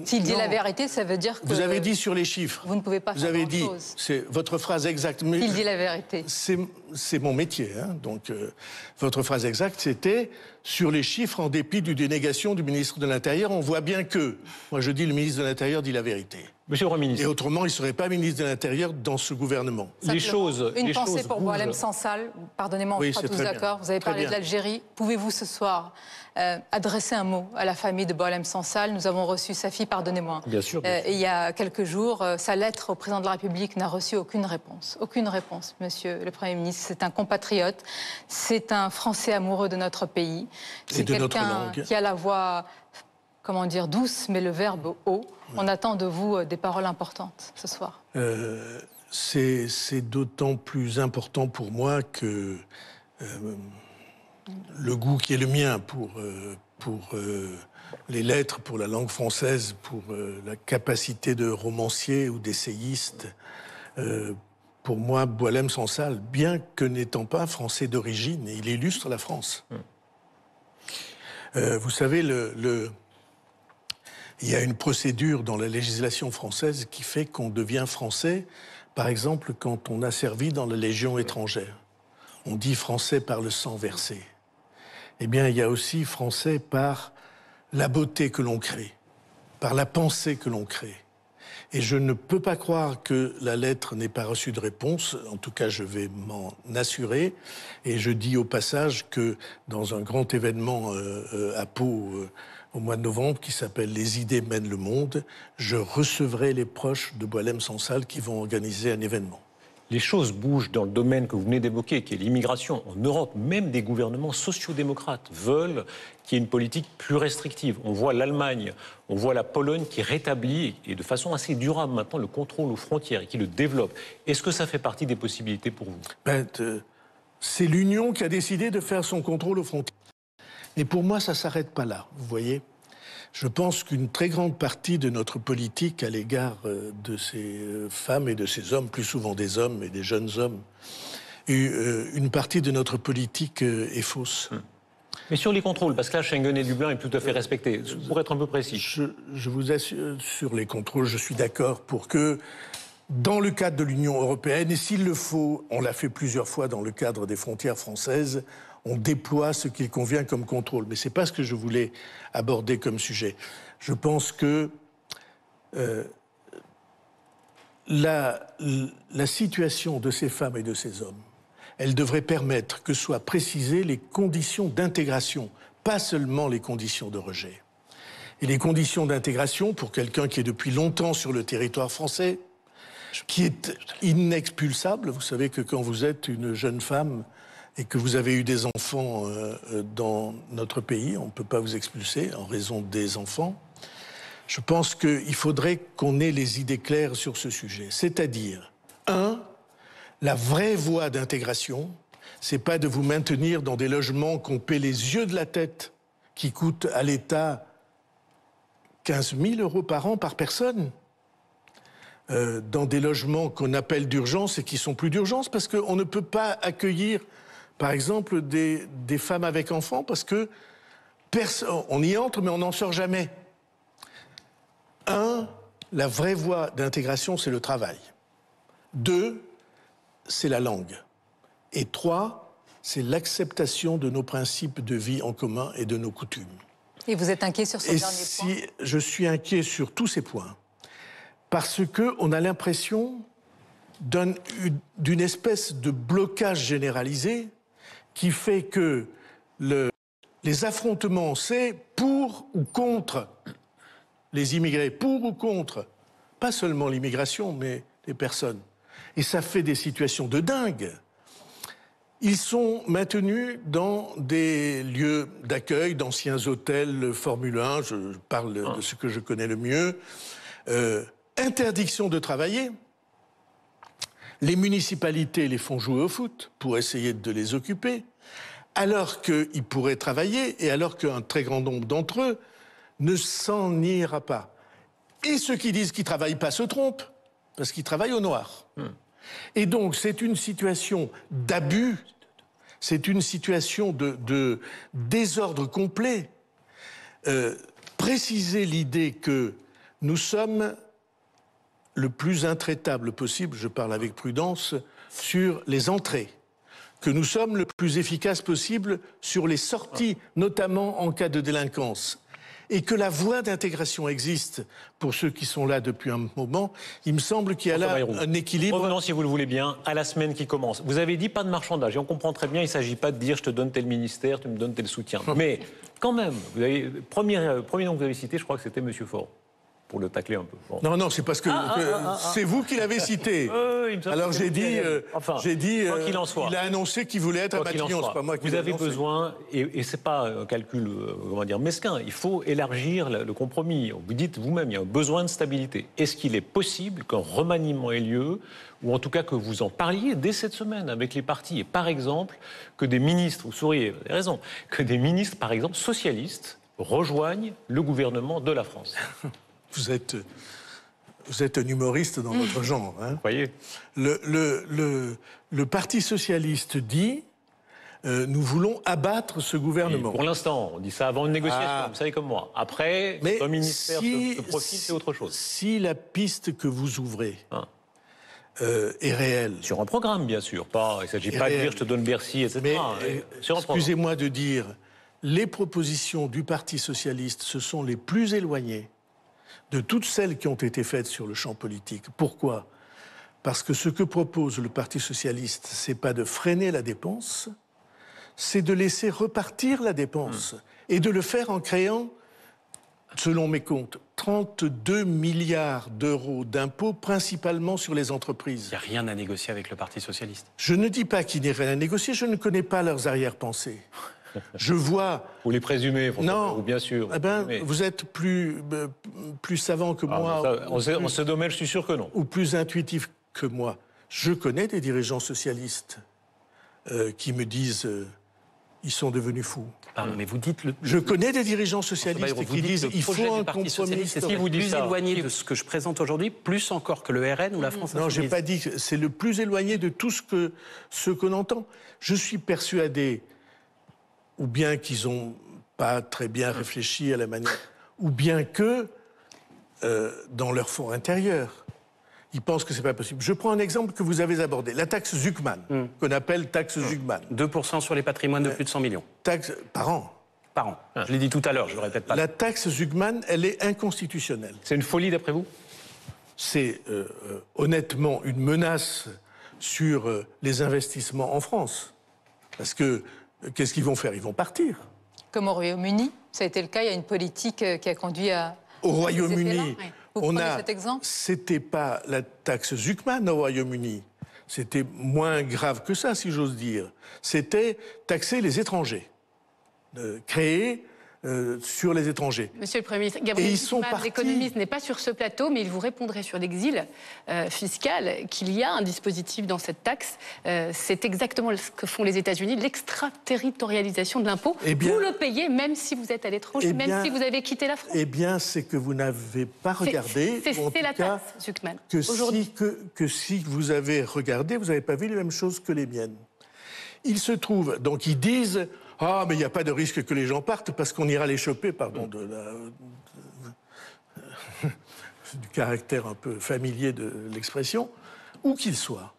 S'il dit la vérité, ça veut dire que... Vous avez dit sur les chiffres. Vous ne pouvez pas faire grand-chose. Vous avez dit, c'est votre phrase exacte. Il dit la vérité. C'est mon métier. Hein, donc, votre phrase exacte, c'était sur les chiffres, en dépit d'une dénégation du ministre de l'Intérieur, on voit bien que... Moi, je dis, le ministre de l'Intérieur dit la vérité. Monsieur le Premier ministre. Et autrement, il ne serait pas ministre de l'Intérieur dans ce gouvernement. Une pensée pour Boualem Sansal. Pardonnez-moi, on sera tous d'accord. Vous avez parlé de l'Algérie. Pouvez-vous ce soir adresser un mot à la famille de Boualem Sansal? Nous avons reçu sa fille, pardonnez-moi. Bien sûr. Il y a quelques jours, sa lettre au président de la République n'a reçu aucune réponse. Aucune réponse, monsieur le Premier ministre. C'est un compatriote. C'est un Français amoureux de notre pays. C'est quelqu'un qui a la voix... comment dire, douce, mais le verbe haut. On attend de vous des paroles importantes ce soir. C'est d'autant plus important pour moi que le goût qui est le mien pour les lettres, pour la langue française, pour la capacité de romancier ou d'essayiste, pour moi, Boualem Sansal, bien que n'étant pas français d'origine, il illustre la France. Vous savez, il y a une procédure dans la législation française qui fait qu'on devient français, par exemple, quand on a servi dans la Légion étrangère. On dit français par le sang versé. Eh bien, il y a aussi français par la beauté que l'on crée, par la pensée que l'on crée. Et je ne peux pas croire que la lettre n'ait pas reçu de réponse. En tout cas, je vais m'en assurer. Et je dis au passage que dans un grand événement à Pau, au mois de novembre, qui s'appelle « Les idées mènent le monde », je recevrai les proches de Boualem Sansal qui vont organiser un événement. Les choses bougent dans le domaine que vous venez d'évoquer, qui est l'immigration. En Europe, même des gouvernements sociodémocrates veulent qu'il y ait une politique plus restrictive. On voit l'Allemagne, on voit la Pologne qui rétablit, et de façon assez durable maintenant, le contrôle aux frontières et qui le développe. Est-ce que ça fait partie des possibilités pour vous? C'est l'Union qui a décidé de faire son contrôle aux frontières. Mais pour moi, ça ne s'arrête pas là, vous voyez. Je pense qu'une très grande partie de notre politique à l'égard de ces femmes et de ces hommes, plus souvent des hommes et des jeunes hommes, une partie de notre politique est fausse. Mais sur les contrôles, parce que là, Schengen et Dublin est tout à fait respecté, pour être un peu précis. Je vous assure, sur les contrôles, je suis d'accord pour que, dans le cadre de l'Union européenne, et s'il le faut, on l'a fait plusieurs fois dans le cadre des frontières françaises, on déploie ce qu'il convient comme contrôle. Mais ce n'est pas ce que je voulais aborder comme sujet. Je pense que la situation de ces femmes et de ces hommes elle devrait permettre que soient précisées les conditions d'intégration, pas seulement les conditions de rejet. Et les conditions d'intégration, pour quelqu'un qui est depuis longtemps sur le territoire français, qui est inexpulsable, vous savez que quand vous êtes une jeune femme et que vous avez eu des enfants dans notre pays, on ne peut pas vous expulser en raison des enfants. Je pense qu'il faudrait qu'on ait les idées claires sur ce sujet. C'est-à-dire, la vraie voie d'intégration, c'est pas de vous maintenir dans des logements qu'on paie les yeux de la tête, qui coûtent à l'État 15 000 euros par an par personne, dans des logements qu'on appelle d'urgence et qui sont plus d'urgence, parce qu'on ne peut pas accueillir, par exemple, des femmes avec enfants, parce que on y entre, mais on n'en sort jamais. La vraie voie d'intégration, c'est le travail. 2, c'est la langue. Et 3, c'est l'acceptation de nos principes de vie en commun et de nos coutumes. Et vous êtes inquiet sur ce dernier point ? Je suis inquiet sur tous ces points. Parce qu'on a l'impression d'une espèce de blocage généralisé qui fait que les affrontements, c'est pour ou contre les immigrés, pour ou contre, pas seulement l'immigration, mais les personnes. Et ça fait des situations de dingue. Ils sont maintenus dans des lieux d'accueil, d'anciens hôtels Formule 1, je parle de ce que je connais le mieux. Interdiction de travailler. Les municipalités les font jouer au foot pour essayer de les occuper, alors qu'ils pourraient travailler et alors qu'un très grand nombre d'entre eux ne s'en ira pas. Et ceux qui disent qu'ils ne travaillent pas se trompent, parce qu'ils travaillent au noir. Et donc, c'est une situation d'abus, c'est une situation de désordre complet. Préciser l'idée que nous sommes le plus intraitable possible, je parle avec prudence, sur les entrées, que nous sommes le plus efficace possible sur les sorties, notamment en cas de délinquance, et que la voie d'intégration existe pour ceux qui sont là depuis un moment, il me semble qu'il y a là un équilibre. Revenons, si vous le voulez bien, à la semaine qui commence. Vous avez dit pas de marchandage, et on comprend très bien, il ne s'agit pas de dire je te donne tel ministère, tu me donnes tel soutien. Mais quand même, premier nom que vous avez cité, je crois que c'était M. Faure. Pour le tacler un peu. Bon. Non, c'est parce que c'est vous qui l'avez cité. Alors j'ai dit, quoi qu'il en soit, il a annoncé qu'il voulait être à Matignon, c'est pas moi qui l'ai annoncé. Vous avez besoin, et c'est pas un calcul, comment dire, mesquin, il faut élargir le compromis. Vous dites vous-même, il y a un besoin de stabilité. Est-ce qu'il est possible qu'un remaniement ait lieu, ou en tout cas que vous en parliez dès cette semaine avec les partis, et par exemple, que des ministres, vous souriez, vous avez raison, que des ministres, par exemple, socialistes, rejoignent le gouvernement de la France? Vous êtes un humoriste dans votre genre. Hein. Vous voyez. Le Parti socialiste dit nous voulons abattre ce gouvernement. Et pour l'instant, on dit ça avant une négociation, vous savez comme moi. Après, mais un ministère de profil, c'est autre chose. Si la piste que vous ouvrez est réelle... Sur un programme, bien sûr. Il ne s'agit pas de dire je te donne Bercy, etc. Mais excusez-moi de dire, les propositions du Parti socialiste, ce sont les plus éloignées de toutes celles qui ont été faites sur le champ politique. Pourquoi ? Parce que ce que propose le Parti socialiste, c'est pas de freiner la dépense, c'est de laisser repartir la dépense et de le faire en créant, selon mes comptes, 32 milliards d'euros d'impôts, principalement sur les entreprises. Il n'y a rien à négocier avec le Parti socialiste. Je ne dis pas qu'il n'y ait rien à négocier, je ne connais pas leurs arrière-pensées. Je vois... Vous les présumez, non, bien sûr. Vous êtes plus savant que moi. En ce domaine, je suis sûr que non. Ou plus intuitif que moi. Je connais des dirigeants socialistes qui me disent ils sont devenus fous. Pardon, mais vous dites... Je connais des dirigeants socialistes qui disent il faut un compromis. C'est plus éloigné de ce que je présente aujourd'hui, plus encore que le RN ou la France insoumise. Non, je n'ai pas dit que c'est le plus éloigné de tout ce qu'on entend. Je suis persuadé... ou bien qu'ils n'ont pas très bien réfléchi à la manière, ou bien que, dans leur fond intérieur, ils pensent que ce n'est pas possible. Je prends un exemple que vous avez abordé, la taxe Zuckman, qu'on appelle taxe Zuckman. 2% sur les patrimoines de plus de 100 millions. Taxe par an. Par an. Je l'ai dit tout à l'heure, je ne le répète pas. La taxe Zuckman, elle est inconstitutionnelle. C'est une folie d'après vous ? C'est honnêtement une menace sur les investissements en France. Parce que, qu'est-ce qu'ils vont faire? Ils vont partir. Comme au Royaume-Uni, ça a été le cas, il y a une politique qui a conduit à... Au Royaume-Uni, Oui. Vous prenez cet exemple? c'était pas la taxe Zuckman au Royaume-Uni. C'était moins grave que ça, si j'ose dire. C'était taxer les étrangers. Créer sur les étrangers. Monsieur le Premier ministre, Gabriel Zuckman, l'économiste, n'est pas sur ce plateau, mais il vous répondrait sur l'exil fiscal qu'il y a un dispositif dans cette taxe. C'est exactement ce que font les États-Unis, l'extraterritorialisation de l'impôt. Vous le payez même si vous êtes à l'étranger, même si vous avez quitté la France. Eh bien, c'est que vous n'avez pas regardé. C'est la taxe, Zuckman. Que si vous avez regardé, vous n'avez pas vu les mêmes choses que les miennes. Il se trouve, donc ils disent... Ah, mais il n'y a pas de risque que les gens partent parce qu'on ira les choper, pardon, du caractère un peu familier de l'expression, où qu'ils soient.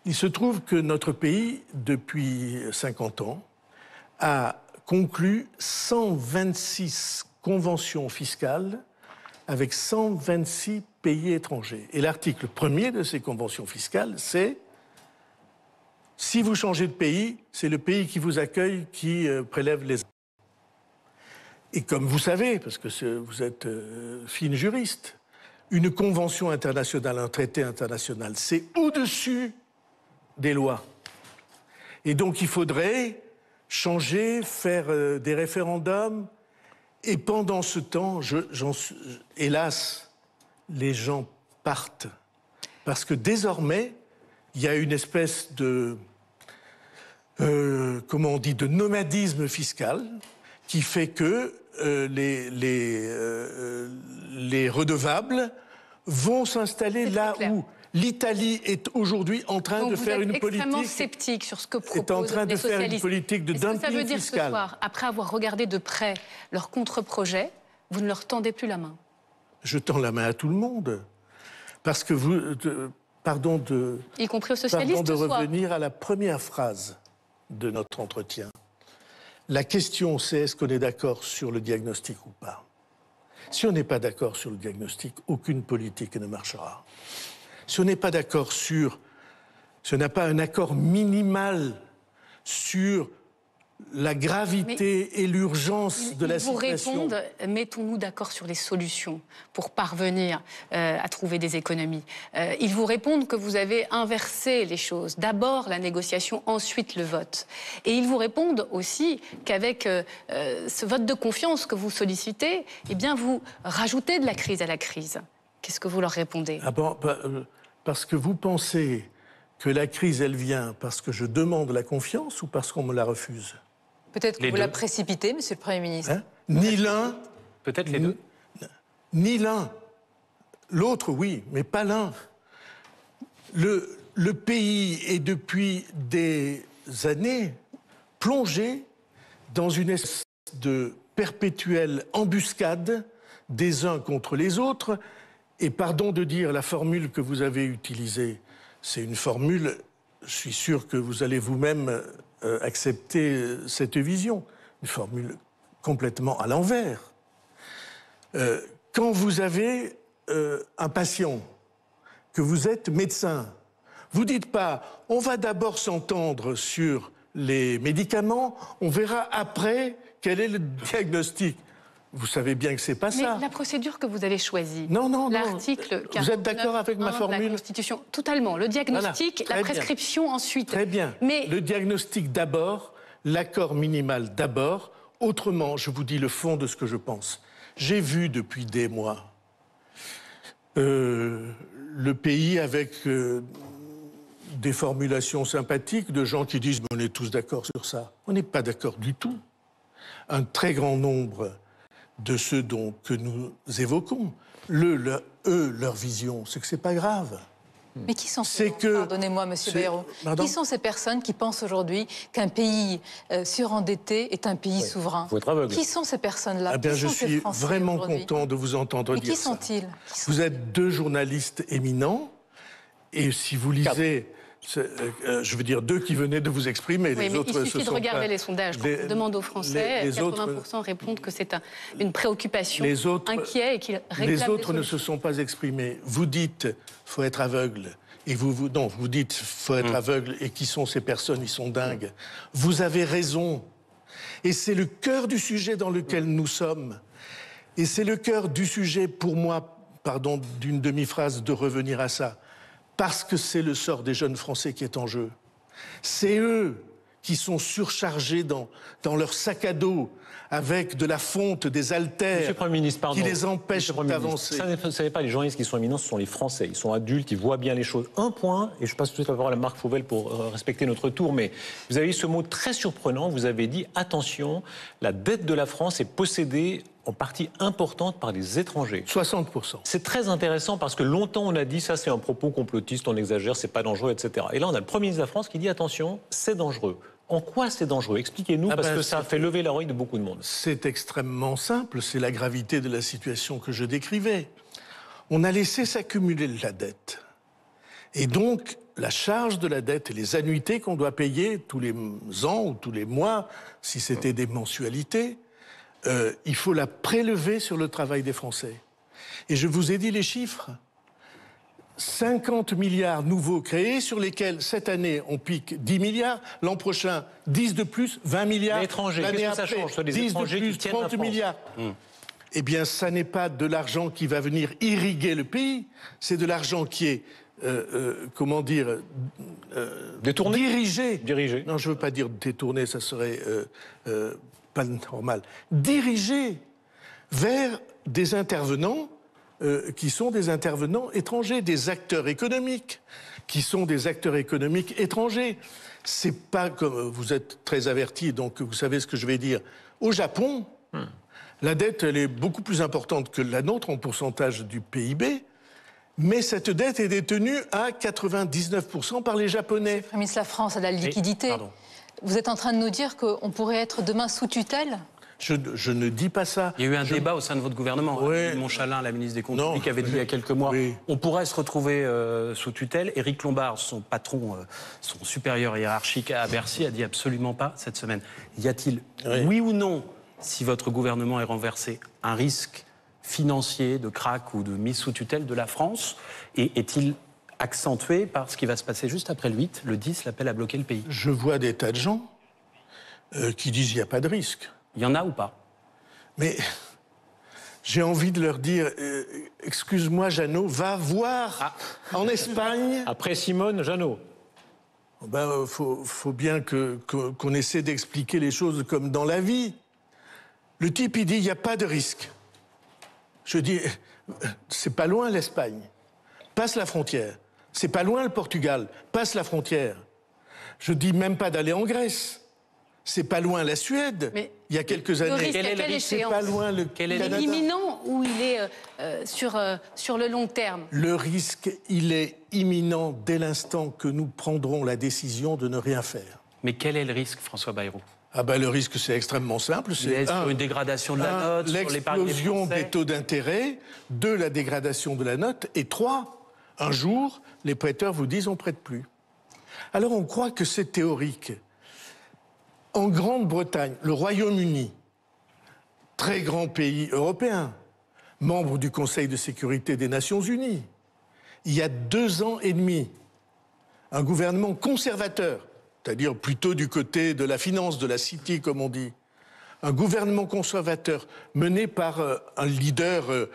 Il se trouve que notre pays, depuis 50 ans, a conclu 126 conventions fiscales avec 126 pays étrangers. Et l'article 1er de ces conventions fiscales, c'est... Si vous changez de pays, c'est le pays qui vous accueille qui prélève les impôts. Et comme vous savez, parce que vous êtes fine juriste, une convention internationale, un traité international, c'est au-dessus des lois. Et donc il faudrait changer, faire des référendums. Et pendant ce temps, hélas, les gens partent. Parce que désormais, il y a une espèce de... comment on dit, de nomadisme fiscal qui fait que les redevables vont s'installer là où l'Italie est aujourd'hui en train de faire une politique... Vous êtes extrêmement sceptique sur ce que proposent les socialistes. Est en train de faire une politique de dumping fiscal. Ça veut dire ce soir, après avoir regardé de près leurs contre-projets, vous ne leur tendez plus la main? Je tends la main à tout le monde. Parce que vous... Pardon de... Y compris aux socialistes, pardon de revenir à la première phrase de notre entretien. La question, c'est est-ce qu'on est d'accord sur le diagnostic ou pas? Si on n'est pas d'accord sur le diagnostic, aucune politique ne marchera. Si on n'est pas d'accord sur... Si on n'a pas un accord minimal sur la gravité et l'urgence de la situation... Ils vous répondent, mettons-nous d'accord sur les solutions pour parvenir à trouver des économies. Ils vous répondent que vous avez inversé les choses. D'abord la négociation, ensuite le vote. Et ils vous répondent aussi qu'avec ce vote de confiance que vous sollicitez, eh bien vous rajoutez de la crise à la crise. Qu'est-ce que vous leur répondez? Parce que vous pensez que la crise, elle vient parce que je demande la confiance ou parce qu'on me la refuse? Peut-être que vous la précipitez, Monsieur le Premier ministre. Hein? Ni l'un... Peut-être les deux. Ni l'un. L'autre, oui, mais pas l'un. Le pays est depuis des années plongé dans une espèce de perpétuelle embuscade des uns contre les autres. Et pardon de dire la formule que vous avez utilisée, c'est une formule, je suis sûr que vous allez vous-même accepter cette vision, une formule complètement à l'envers. Quand vous avez un patient, que vous êtes médecin, vous dites pas, on va d'abord s'entendre sur les médicaments, on verra après quel est le diagnostic. Vous savez bien que c'est pas ça. Mais la procédure que vous avez choisie, non. l'article 49.1 vous êtes d'accord avec ma formule de la Constitution, totalement. Le diagnostic, voilà, la prescription bien. Ensuite. Très bien. Mais le diagnostic d'abord, l'accord minimal d'abord. Autrement, je vous dis le fond de ce que je pense. J'ai vu depuis des mois le pays avec des formulations sympathiques de gens qui disent « on est tous d'accord sur ça ». On n'est pas d'accord du tout. Un très grand nombre de ceux que nous évoquons, leur vision, c'est que c'est pas grave. Mais qui sont ces pardonnez-moi, Monsieur Bayrou, qui sont ces personnes qui pensent aujourd'hui qu'un pays surendetté est un pays souverain? Faut être aveugle. Qui sont ces personnes-là? Je suis vraiment content de vous entendre dire ça. Mais qui sont-ils? Vous êtes deux journalistes éminents, et si vous lisez... je veux dire, deux qui venaient de vous exprimer. Oui, les autres, il suffit de regarder les sondages. Quand on demande aux Français, 80% répondent que c'est une préoccupation, inquiet et qu'ils réclament. Les autres ne se sont pas exprimés. Vous dites, il faut être aveugle. et vous dites faut être aveugle, et qui sont ces personnes, ils sont dingues. Vous avez raison. Et c'est le cœur du sujet dans lequel nous sommes. Et c'est le cœur du sujet, pour moi, pardon d'une demi-phrase, de revenir à ça, parce que c'est le sort des jeunes Français qui est en jeu. C'est eux qui sont surchargés dans leur sac à dos, avec de la fonte, des haltères, Monsieur le Premier ministre, pardon. qui les empêchent d'avancer. Ce n'est pas les journalistes qui sont éminents, ce sont les Français. Ils sont adultes, ils voient bien les choses. Un point, et je passe tout de suite la parole à Marc Fauvel pour respecter notre tour, mais vous avez eu ce mot très surprenant, vous avez dit « Attention, la dette de la France est possédée en partie importante par des étrangers ». 60%. C'est très intéressant parce que longtemps on a dit ça c'est un propos complotiste, on exagère, c'est pas dangereux, etc. Et là on a le Premier ministre de la France qui dit attention, c'est dangereux. En quoi c'est dangereux? Expliquez-nous, parce que ça a fait lever l'oreille de beaucoup de monde. C'est extrêmement simple, c'est la gravité de la situation que je décrivais. On a laissé s'accumuler la dette. Et donc, la charge de la dette et les annuités qu'on doit payer tous les ans ou tous les mois, si c'était des mensualités, il faut la prélever sur le travail des Français. Et je vous ai dit les chiffres. 50 milliards nouveaux créés, sur lesquels, cette année, on pique 10 milliards, l'an prochain, 10 de plus, 20 milliards. L'étranger, l'année qu'est-ce que ça après, change? Soit des 10 de étrangers plus, qui tiennent la 30 France. milliards. Eh bien, ça n'est pas de l'argent qui va venir irriguer le pays, c'est de l'argent qui est, comment dire, Détourné. dirigé. Non, je ne veux pas dire détourné, ça serait pas normal. Dirigé vers des intervenants qui sont des intervenants étrangers, des acteurs économiques, qui sont des acteurs économiques étrangers. C'est pas comme... Vous êtes très avertis, donc vous savez ce que je vais dire. Au Japon, la dette, elle est beaucoup plus importante que la nôtre en pourcentage du PIB, mais cette dette est détenue à 99% par les Japonais. Premier ministre, la France a de la liquidité. Vous êtes en train de nous dire qu'on pourrait être demain sous tutelle ? Je ne dis pas ça. Il y a eu un débat au sein de votre gouvernement. Oui. Montchalin, la ministre des Comptes publics, avait dit il y a quelques mois on pourrait se retrouver sous tutelle. Éric Lombard, son patron, son supérieur hiérarchique à Bercy, a dit absolument pas cette semaine. Y a-t-il, oui ou non, si votre gouvernement est renversé, un risque financier de krach ou de mise sous tutelle de la France? Et est-il accentué par ce qui va se passer juste après le 8, le 10, l'appel à bloquer le pays? Je vois des tas de gens qui disent qu'il n'y a pas de risque. Il y en a ou pas? Mais j'ai envie de leur dire, excuse-moi Jeannot, va voir en Espagne. Après Simone, Jeannot. Ben, faut bien qu'on essaie d'expliquer les choses comme dans la vie. Le type, il dit, il n'y a pas de risque. Je dis, c'est pas loin l'Espagne. Passe la frontière. C'est pas loin le Portugal. Passe la frontière. Je dis même pas d'aller en Grèce. C'est pas loin la Suède, Mais il y a quelques années. le risque, à quelle C'est échéance? pas loin le Il est Canada. imminent ou il est sur le long terme? Le risque, il est imminent dès l'instant que nous prendrons la décision de ne rien faire. Mais quel est le risque, François Bayrou? Ah ben, le risque, c'est extrêmement simple. C'est sur une dégradation de la note, sur l'épargne des l'explosion Français. des taux d'intérêt, 2, la dégradation de la note, et 3, un jour, les prêteurs vous disent on prête plus. Alors on croit que c'est théorique. En Grande-Bretagne, le Royaume-Uni, très grand pays européen, membre du Conseil de sécurité des Nations Unies, il y a 2 ans et demi, un gouvernement conservateur, c'est-à-dire plutôt du côté de la finance, de la city, comme on dit, un gouvernement conservateur mené par un leader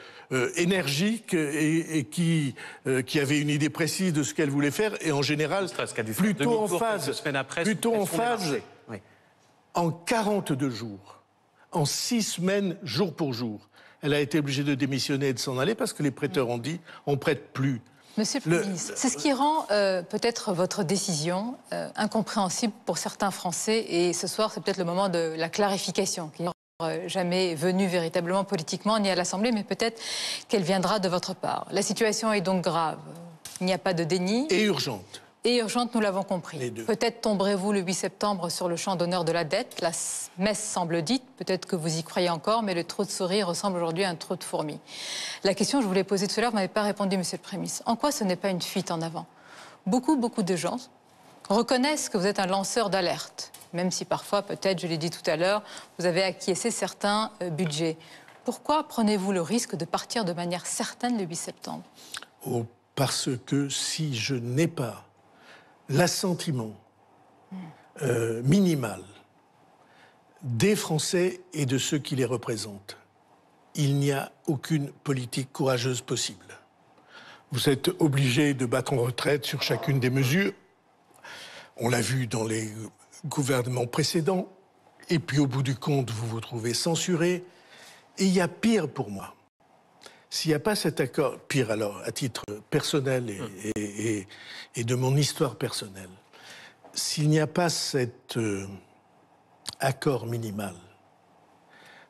énergique et qui avait une idée précise de ce qu'elle voulait faire, et en général, plutôt en phase, en 42 jours, en 6 semaines, jour pour jour, elle a été obligée de démissionner et de s'en aller parce que les prêteurs ont dit on prête plus. Monsieur le Premier ministre, c'est ce qui rend peut-être votre décision incompréhensible pour certains Français. Et ce soir, c'est peut-être le moment de la clarification, qui n'est jamais venue véritablement politiquement, ni à l'Assemblée, mais peut-être qu'elle viendra de votre part. La situation est donc grave. Il n'y a pas de déni. Et urgente. Et urgente, nous l'avons compris. Peut-être tomberez-vous le 8 septembre sur le champ d'honneur de la dette. La messe semble dite, peut-être que vous y croyez encore, mais le trou de souris ressemble aujourd'hui à un trou de fourmis. La question que je voulais poser tout à l'heure, vous n'avez pas répondu, monsieur le Premier ministre. En quoi ce n'est pas une fuite en avant? Beaucoup de gens reconnaissent que vous êtes un lanceur d'alerte, même si parfois, peut-être, je l'ai dit tout à l'heure, vous avez acquiescé certains budgets. Pourquoi prenez-vous le risque de partir de manière certaine le 8 septembre? Parce que si je n'ai pas l'assentiment minimal des Français et de ceux qui les représentent, il n'y a aucune politique courageuse possible. Vous êtes obligés de battre en retraite sur chacune des mesures. On l'a vu dans les gouvernements précédents. Et puis au bout du compte, vous vous trouvez censuré. Et il y a pire pour moi. S'il n'y a pas cet accord, pire alors, à titre personnel et de mon histoire personnelle, s'il n'y a pas cet accord minimal,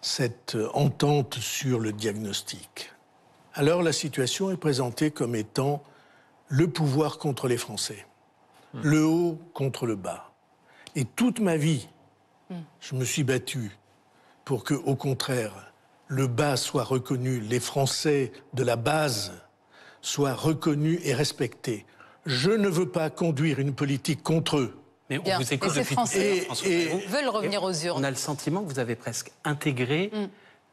cette entente sur le diagnostic, alors la situation est présentée comme étant le pouvoir contre les Français, le haut contre le bas. Et toute ma vie, je me suis battu pour que, au contraire, le bas soit reconnu, les Français de la base soient reconnus et respectés. Je ne veux pas conduire une politique contre eux. Mais on vous écoute depuis Français veulent revenir aux urnes. On a le sentiment que vous avez presque intégré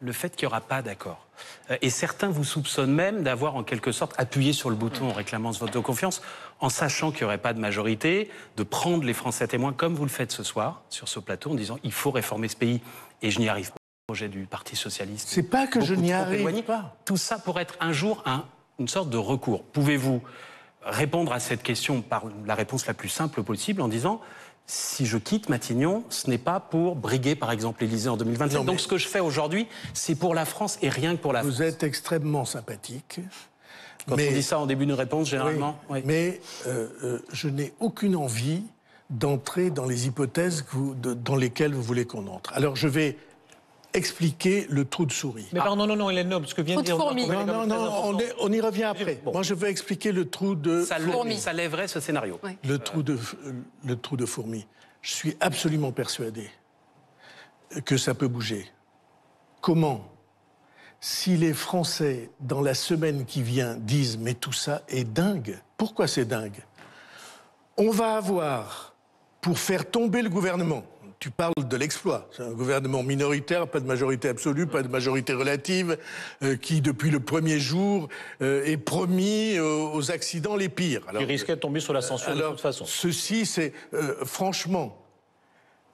le fait qu'il n'y aura pas d'accord. Et certains vous soupçonnent même d'avoir en quelque sorte appuyé sur le bouton en réclamant ce vote de confiance, en sachant qu'il n'y aurait pas de majorité, de prendre les Français témoins comme vous le faites ce soir sur ce plateau en disant il faut réformer ce pays et je n'y arrive pas. Projet du Parti socialiste. C'est pas que je n'y arrive pas. Tout ça pour être un jour une sorte de recours. Pouvez-vous répondre à cette question par la réponse la plus simple possible en disant si je quitte Matignon, ce n'est pas pour briguer par exemple l'Élysée en 2027. Non, donc ce que je fais aujourd'hui, c'est pour la France et rien que pour la France. Vous êtes extrêmement sympathique. Quand on dit ça en début de réponse, généralement. Oui. Mais je n'ai aucune envie d'entrer dans les hypothèses dans lesquelles vous voulez qu'on entre. Alors je vais expliquer le trou de souris. Mais pardon, non, il est noble, ce que vient de dire... Non, on y revient après. Bon. Moi, je vais expliquer le trou de fourmi. Ça lèverait ce scénario. Oui. Le trou de fourmi. Je suis absolument persuadé que ça peut bouger. Comment ? Si les Français, dans la semaine qui vient, disent « mais tout ça est dingue ». Pourquoi c'est dingue ? On va avoir, pour faire tomber le gouvernement... Tu parles de l'exploit. C'est un gouvernement minoritaire, pas de majorité absolue, pas de majorité relative, qui, depuis le premier jour, est promis aux accidents les pires. Qui risquait de tomber sur la censure de toute façon. Ceci, c'est... franchement...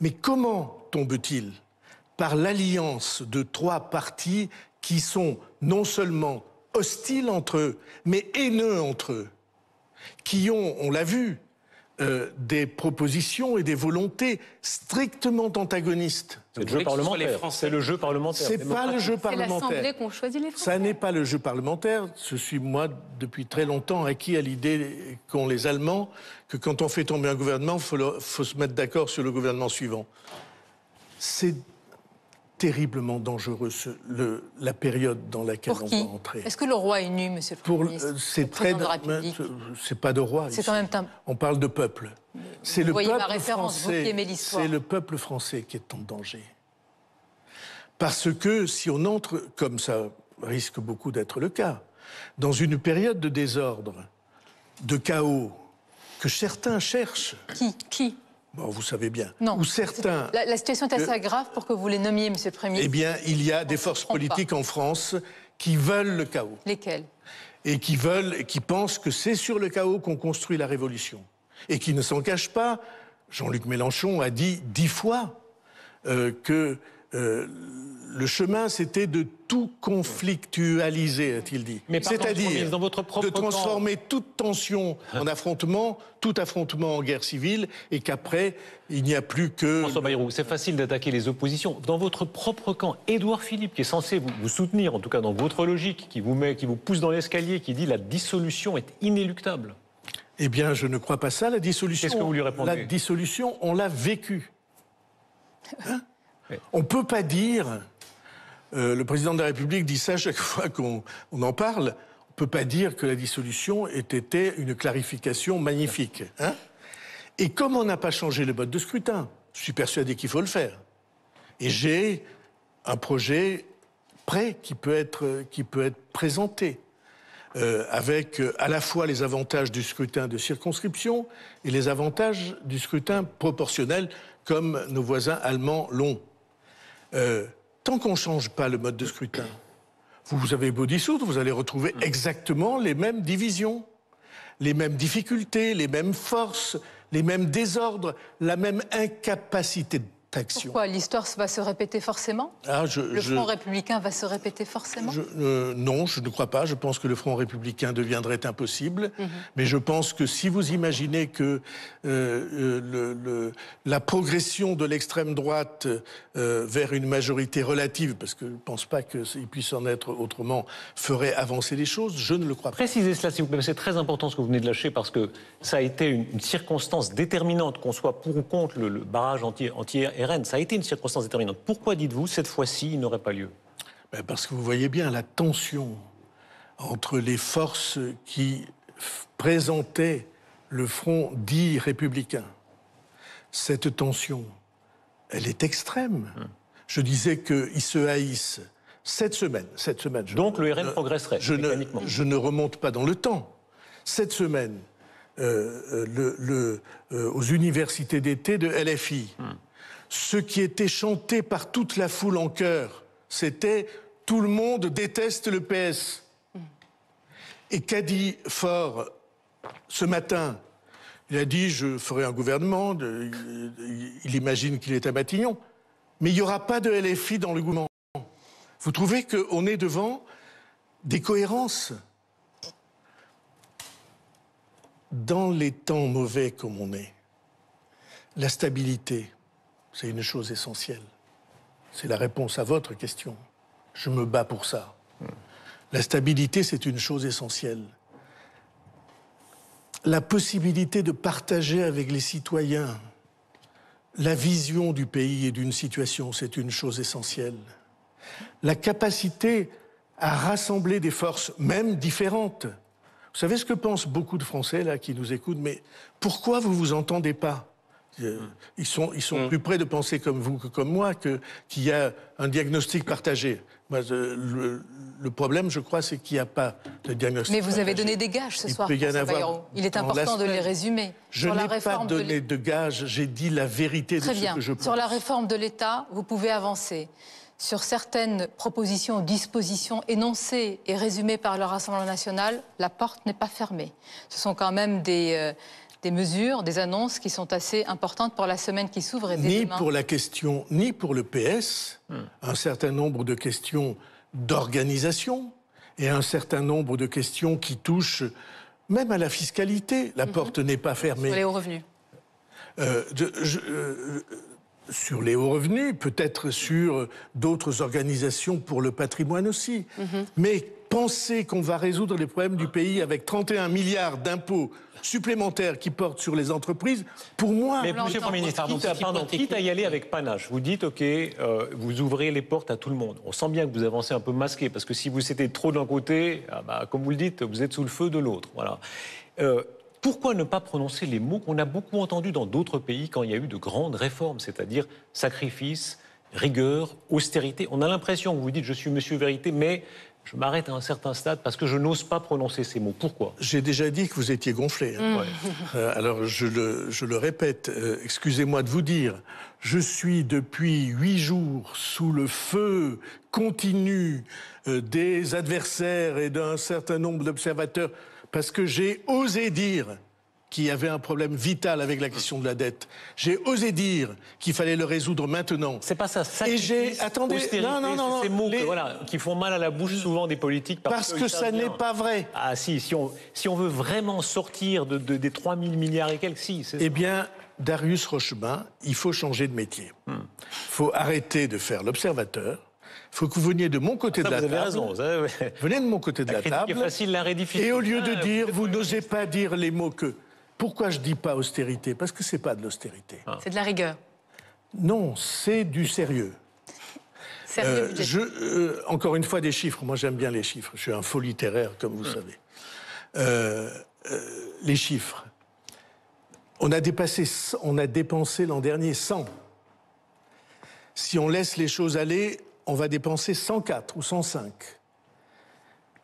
Mais comment tombe-t-il ? Par l'alliance de 3 partis qui sont non seulement hostiles entre eux, mais haineux entre eux, qui ont, on l'a vu, des propositions et des volontés strictement antagonistes. C'est le jeu parlementaire. C'est le jeu parlementaire. C'est pas le jeu parlementaire. C'est l'Assemblée qu'on choisit les Français. Ça n'est pas le jeu parlementaire. Je suis, moi, depuis très longtemps acquis à l'idée qu'ont les Allemands que quand on fait tomber un gouvernement, il faut se mettre d'accord sur le gouvernement suivant. C'est terriblement dangereux, la période dans laquelle on va entrer. Est-ce que le roi est nu, monsieur le Premier ministre ? C'est très... C'est pas de roi. C'est quand même on parle de peuple. C'est le voyez peuple ma référence, français, vous qui aimez l'histoire. c'est le peuple français qui est en danger. Parce que si on entre, comme ça risque beaucoup d'être le cas, dans une période de désordre, de chaos, que certains cherchent... Qui Bon, vous savez bien. Non. Ou certains... La situation est assez grave pour que vous les nommiez, monsieur le Premier ministre. Eh bien, il y a des forces politiques en France qui veulent le chaos. Lesquelles ? Et qui pensent que c'est sur le chaos qu'on construit la révolution. Et qui ne s'en cachent pas. Jean-Luc Mélenchon a dit 10 fois que le chemin, c'était de tout conflictualiser, a-t-il dit. C'est-à-dire de transformer toute tension en affrontement, tout affrontement en guerre civile, et qu'après, il n'y a plus que... François Bayrou, c'est facile d'attaquer les oppositions. Dans votre propre camp, Édouard Philippe, qui est censé vous soutenir, en tout cas dans votre logique, qui vous pousse dans l'escalier, qui dit la dissolution est inéluctable. Eh bien, je ne crois pas ça, la dissolution. Qu'est-ce que vous lui répondez ? La dissolution, on l'a vécue. Hein ? On ne peut pas dire... le président de la République dit ça chaque fois qu'on en parle. On ne peut pas dire que la dissolution ait été une clarification magnifique. Hein ? Et comme on n'a pas changé le mode de scrutin, je suis persuadé qu'il faut le faire. Et j'ai un projet prêt qui peut être présenté, avec à la fois les avantages du scrutin de circonscription et les avantages du scrutin proportionnel, comme nos voisins allemands l'ont. Tant qu'on ne change pas le mode de scrutin, vous avez beau dissoudre, vous allez retrouver exactement les mêmes divisions. les mêmes difficultés, les mêmes forces, les mêmes désordres, la même incapacité d'action. Pourquoi l'histoire va se répéter forcément? Le Front républicain va se répéter forcément? Non, je ne crois pas. Je pense que le Front républicain deviendrait impossible. Mais je pense que si vous imaginez que la progression de l'extrême droite vers une majorité relative, parce que je ne pense pas qu'il puisse en être autrement, ferait avancer les choses, je ne le crois pas. Précisez cela, s'il vous plaît. C'est très important ce que vous venez de lâcher, parce que ça a été une circonstance déterminante, qu'on soit pour ou contre le barrage anti-RN. Ça a été une circonstance déterminante. Pourquoi dites-vous, cette fois-ci, il n'aurait pas lieu? Parce que vous voyez bien la tension entre les forces qui présentaient le front dit républicain. Cette tension, elle est extrême. Je disais qu'ils se haïssent. Cette semaine. Donc le RN progresserait, mécaniquement. Je ne remonte pas dans le temps. Cette semaine, aux universités d'été de LFI, ce qui était chanté par toute la foule en chœur, c'était « Tout le monde déteste le PS ». Et qu'a dit Faure ce matin? Il a dit « Je ferai un gouvernement », il imagine qu'il est à Matignon, mais il n'y aura pas de LFI dans le gouvernement. Vous trouvez qu'on est devant des cohérences? Dans les temps mauvais comme on est, la stabilité, c'est une chose essentielle. C'est la réponse à votre question. Je me bats pour ça. La stabilité, c'est une chose essentielle. La possibilité de partager avec les citoyens la vision du pays et d'une situation, c'est une chose essentielle. La capacité à rassembler des forces, même différentes. Vous savez ce que pensent beaucoup de Français là, qui nous écoutent, mais pourquoi vous ne vous entendez pas? Ils sont plus près de penser comme vous que comme moi, qu'il y a un diagnostic partagé. Moi, le problème, je crois, c'est qu'il n'y a pas de diagnostic partagé. Mais vous avez donné des gages ce soir, François Bayrou. Il est important de les résumer. Je n'ai pas donné de gages, j'ai dit la vérité de ce que je pense. Sur la réforme de l'État, vous pouvez avancer. Sur certaines propositions ou dispositions énoncées et résumées par le Rassemblement national, la porte n'est pas fermée. Ce sont quand même des mesures, des annonces qui sont assez importantes pour la semaine qui s'ouvre. Ni pour la question, ni pour le PS, un certain nombre de questions d'organisation et un certain nombre de questions qui touchent même à la fiscalité. La porte n'est pas fermée. Sur les hauts revenus. Sur les hauts revenus, peut-être sur d'autres organisations pour le patrimoine aussi. Mais penser qu'on va résoudre les problèmes du pays avec 31 milliards d'impôts supplémentaires qui portent sur les entreprises, pour moi... Mais monsieur le Premier ministre, quitte à y aller avec panache, vous dites, OK, vous ouvrez les portes à tout le monde. On sent bien que vous avancez un peu masqué, parce que si vous étiez trop d'un côté, comme vous le dites, vous êtes sous le feu de l'autre. Voilà. Pourquoi ne pas prononcer les mots qu'on a beaucoup entendus dans d'autres pays quand il y a eu de grandes réformes, c'est-à-dire sacrifice, rigueur, austérité? On a l'impression que vous dites « je suis monsieur vérité », mais je m'arrête à un certain stade parce que je n'ose pas prononcer ces mots. Pourquoi? J'ai déjà dit que vous étiez gonflé. Alors je le répète, excusez-moi de vous dire, je suis depuis 8 jours sous le feu continu des adversaires et d'un certain nombre d'observateurs parce que j'ai osé dire qu'il y avait un problème vital avec la question de la dette. J'ai osé dire qu'il fallait le résoudre maintenant. C'est pas ça. Sacrifice, austérité, non, ces mots qui font mal à la bouche souvent des politiques. Parce que ça n'est pas vrai. Ah si on veut vraiment sortir des 3 000 milliards et quelques, si. Eh bien, Darius Rochebain, il faut changer de métier. Il faut arrêter de faire l'observateur. Il faut que vous veniez de mon côté de la table. Raison, venez de mon côté de la table. Facile, la et au lieu de dire, vous n'osez pas dire les mots que... Pourquoi je ne dis pas austérité? Parce que ce n'est pas de l'austérité. C'est de la rigueur. Non, c'est du sérieux. Encore une fois, des chiffres. Moi, j'aime bien les chiffres. Je suis un faux littéraire, comme vous savez. Les chiffres. On a dépensé l'an dernier 100. Si on laisse les choses aller, on va dépenser 104 ou 105.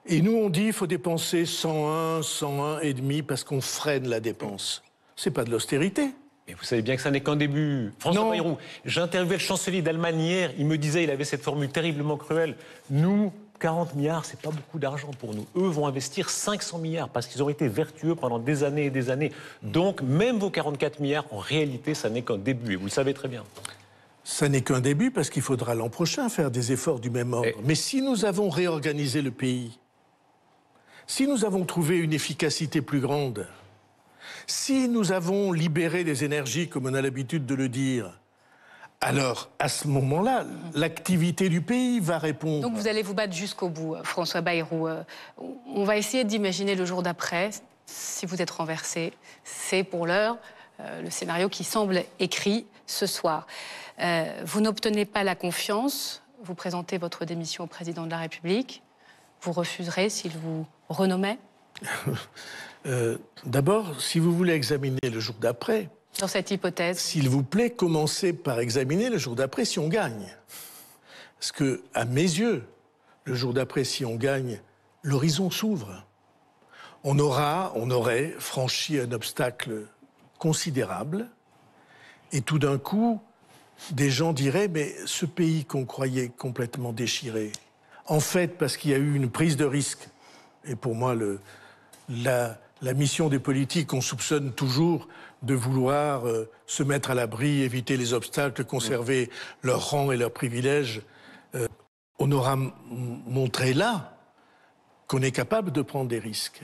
Et nous, on dit qu'il faut dépenser 101, 101 et demi parce qu'on freine la dépense. C'est pas de l'austérité. Mais vous savez bien que ça n'est qu'un début. François Bayrou, j'interviewais le chancelier d'Allemagne hier, il me disait, il avait cette formule terriblement cruelle, nous 40 milliards, c'est pas beaucoup d'argent pour nous. Eux vont investir 500 milliards parce qu'ils ont été vertueux pendant des années et des années. Donc, même vos 44 milliards, en réalité, ça n'est qu'un début. Et vous le savez très bien. Ça n'est qu'un début parce qu'il faudra l'an prochain faire des efforts du même ordre. Mais si nous avons réorganisé le pays, si nous avons trouvé une efficacité plus grande, si nous avons libéré des énergies, comme on a l'habitude de le dire, alors à ce moment-là, l'activité du pays va répondre. Donc vous allez vous battre jusqu'au bout, François Bayrou. On va essayer d'imaginer le jour d'après, si vous êtes renversé. C'est pour l'heure le scénario qui semble écrit ce soir. Vous n'obtenez pas la confiance, vous présentez votre démission au président de la République, vous refuserez s'il vous renommait? D'abord, si vous voulez examiner le jour d'après... Dans cette hypothèse. S'il vous plaît, commencez par examiner le jour d'après si on gagne. Parce que, à mes yeux, le jour d'après, si on gagne, l'horizon s'ouvre. On aurait franchi un obstacle considérable. Et tout d'un coup, des gens diraient, mais ce pays qu'on croyait complètement déchiré, en fait, parce qu'il y a eu une prise de risque, et pour moi, la mission des politiques, on soupçonne toujours de vouloir se mettre à l'abri, éviter les obstacles, conserver leur rang et leurs privilèges. On aura montré là qu'on est capable de prendre des risques.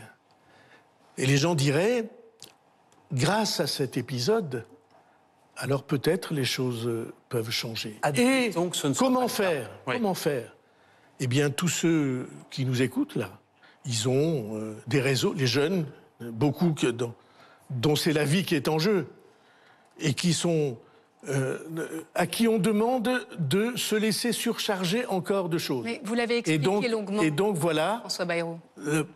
Et les gens diraient, grâce à cet épisode, alors peut-être les choses peuvent changer. Et donc, comment faire? Comment faire? Eh bien, tous ceux qui nous écoutent là, ils ont des réseaux, les jeunes, beaucoup dont c'est la vie qui est en jeu, et qui sont à qui on demande de se laisser surcharger encore de choses. Mais vous l'avez expliqué longuement. Et donc voilà, François Bayrou.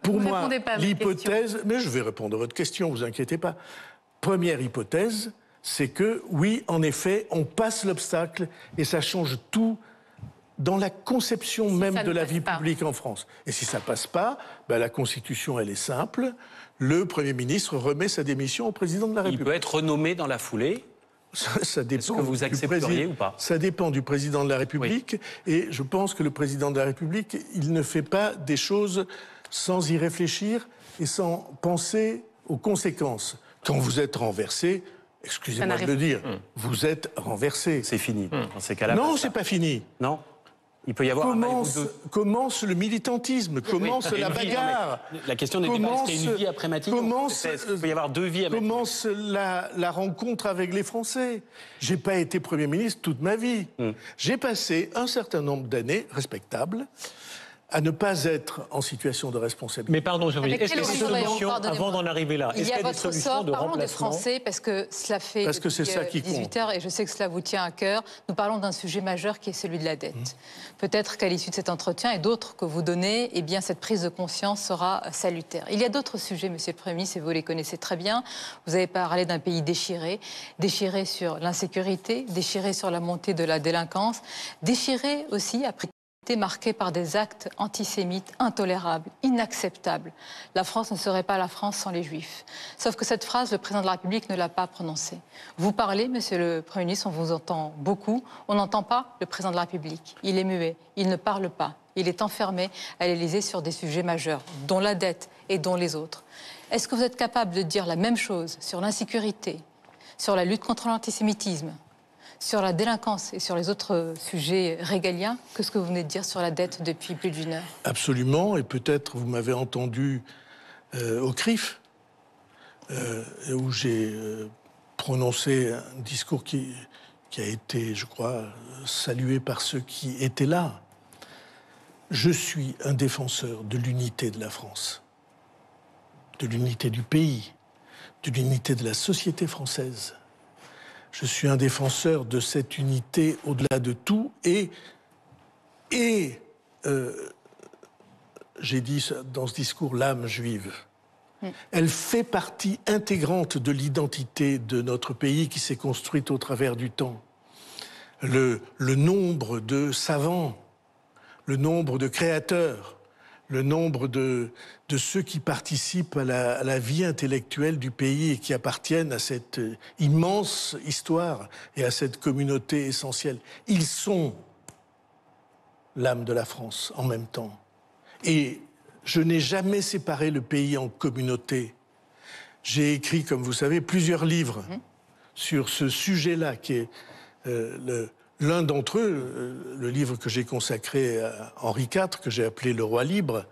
pour vous moi, pas à l'hypothèse, mais je vais répondre à votre question, vous inquiétez pas. Première hypothèse, c'est que oui, en effet, on passe l'obstacle et ça change tout dans la conception même de la vie publique en France. Et si ça passe pas, ben la Constitution, elle est simple. Le Premier ministre remet sa démission au président de la République. Il peut être renommé dans la foulée. Ça dépend. Est-ce que vous accepteriez ou pas? Ça dépend du président de la République. Oui. Et je pense que le président de la République, il ne fait pas des choses sans y réfléchir et sans penser aux conséquences. Quand vous êtes renversé, excusez-moi de le dire, vous êtes renversé. C'est fini. Dans ces cas-là. Non, c'est pas fini. Non. Il peut y avoir commence le militantisme, commence la bagarre. La question n'était pas est-ce qu'il y a une vie après Matignon. Il peut y avoir deux vies à Matignon. Commence la rencontre avec les Français. J'ai pas été Premier ministre toute ma vie. J'ai passé un certain nombre d'années respectables à ne pas être en situation de responsabilité. Mais pardon, je veux dire, est-ce qu'il y a des solutions, avant d'en arriver là, il y a votre sort, parlons des Français, parce que cela fait parce que c'est ça qui 18 heures, et je sais que cela vous tient à cœur, nous parlons d'un sujet majeur qui est celui de la dette. Peut-être qu'à l'issue de cet entretien et d'autres que vous donnez, eh bien, cette prise de conscience sera salutaire. Il y a d'autres sujets, Monsieur le Premier ministre, et vous les connaissez très bien. Vous avez parlé d'un pays déchiré, déchiré sur l'insécurité, déchiré sur la montée de la délinquance, déchiré aussi après marqué par des actes antisémites intolérables, inacceptables. La France ne serait pas la France sans les Juifs. Sauf que cette phrase, le président de la République ne l'a pas prononcée. Vous parlez, Monsieur le Premier ministre, on vous entend beaucoup. On n'entend pas le président de la République. Il est muet, il ne parle pas. Il est enfermé à l'Élysée sur des sujets majeurs, dont la dette et dont les autres. Est-ce que vous êtes capable de dire la même chose sur l'insécurité, sur la lutte contre l'antisémitisme, sur la délinquance et sur les autres sujets régaliens que ce que vous venez de dire sur la dette depuis plus d'une heure? Absolument, et peut-être vous m'avez entendu au CRIF, où j'ai prononcé un discours qui a été, je crois, salué par ceux qui étaient là. Je suis un défenseur de l'unité de la France, de l'unité du pays, de l'unité de la société française. Je suis un défenseur de cette unité au-delà de tout et j'ai dit dans ce discours l'âme juive. Elle fait partie intégrante de l'identité de notre pays qui s'est construite au travers du temps. Le nombre de savants, le nombre de créateurs, le nombre de ceux qui participent à la vie intellectuelle du pays et qui appartiennent à cette immense histoire et à cette communauté essentielle. Ils sont l'âme de la France en même temps. Et je n'ai jamais séparé le pays en communautés. J'ai écrit, comme vous savez, plusieurs livres sur ce sujet-là, qui est l'un d'entre eux, le livre que j'ai consacré à Henri IV, que j'ai appelé Le Roi libre.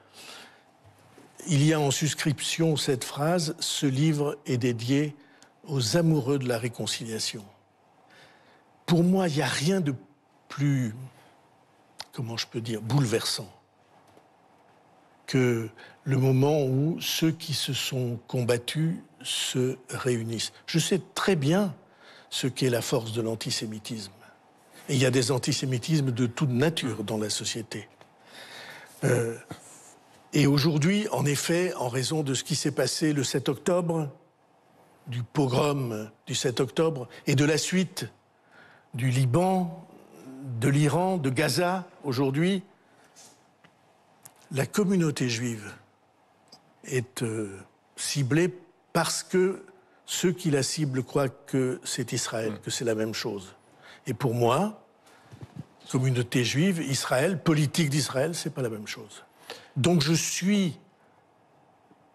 Il y a en suscription cette phrase « Ce livre est dédié aux amoureux de la réconciliation ». Pour moi, il n'y a rien de plus, comment je peux dire, bouleversant que le moment où ceux qui se sont combattus se réunissent. Je sais très bien ce qu'est la force de l'antisémitisme. Et il y a des antisémitismes de toute nature dans la société. Et aujourd'hui, en effet, en raison de ce qui s'est passé le 7 octobre, du pogrom du 7 octobre, et de la suite du Liban, de l'Iran, de Gaza, aujourd'hui, la communauté juive est ciblée parce que ceux qui la ciblent croient que c'est Israël, que c'est la même chose. Et pour moi, communauté juive, Israël, politique d'Israël, c'est pas la même chose. Donc je suis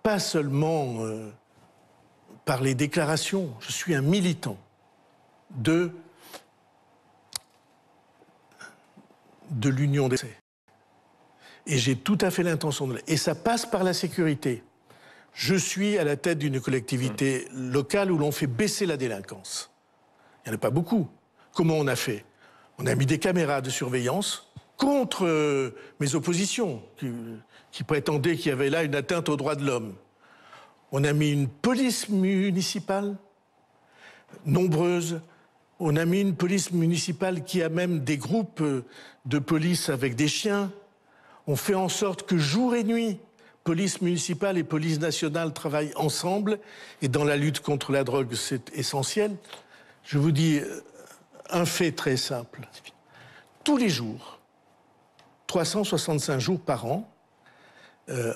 pas seulement par les déclarations, je suis un militant de l'union des... Et j'ai tout à fait l'intention de... Et ça passe par la sécurité. Je suis à la tête d'une collectivité locale où l'on fait baisser la délinquance. Il n'y en a pas beaucoup. Comment on a fait? On a mis des caméras de surveillance contre mes oppositions, qui prétendaient qu'il y avait là une atteinte aux droits de l'homme. On a mis une police municipale nombreuse. On a mis une police municipale qui a même des groupes de police avec des chiens. On fait en sorte que jour et nuit, police municipale et police nationale travaillent ensemble. Et dans la lutte contre la drogue, c'est essentiel. Je vous dis un fait très simple. Tous les jours, 365 jours par an,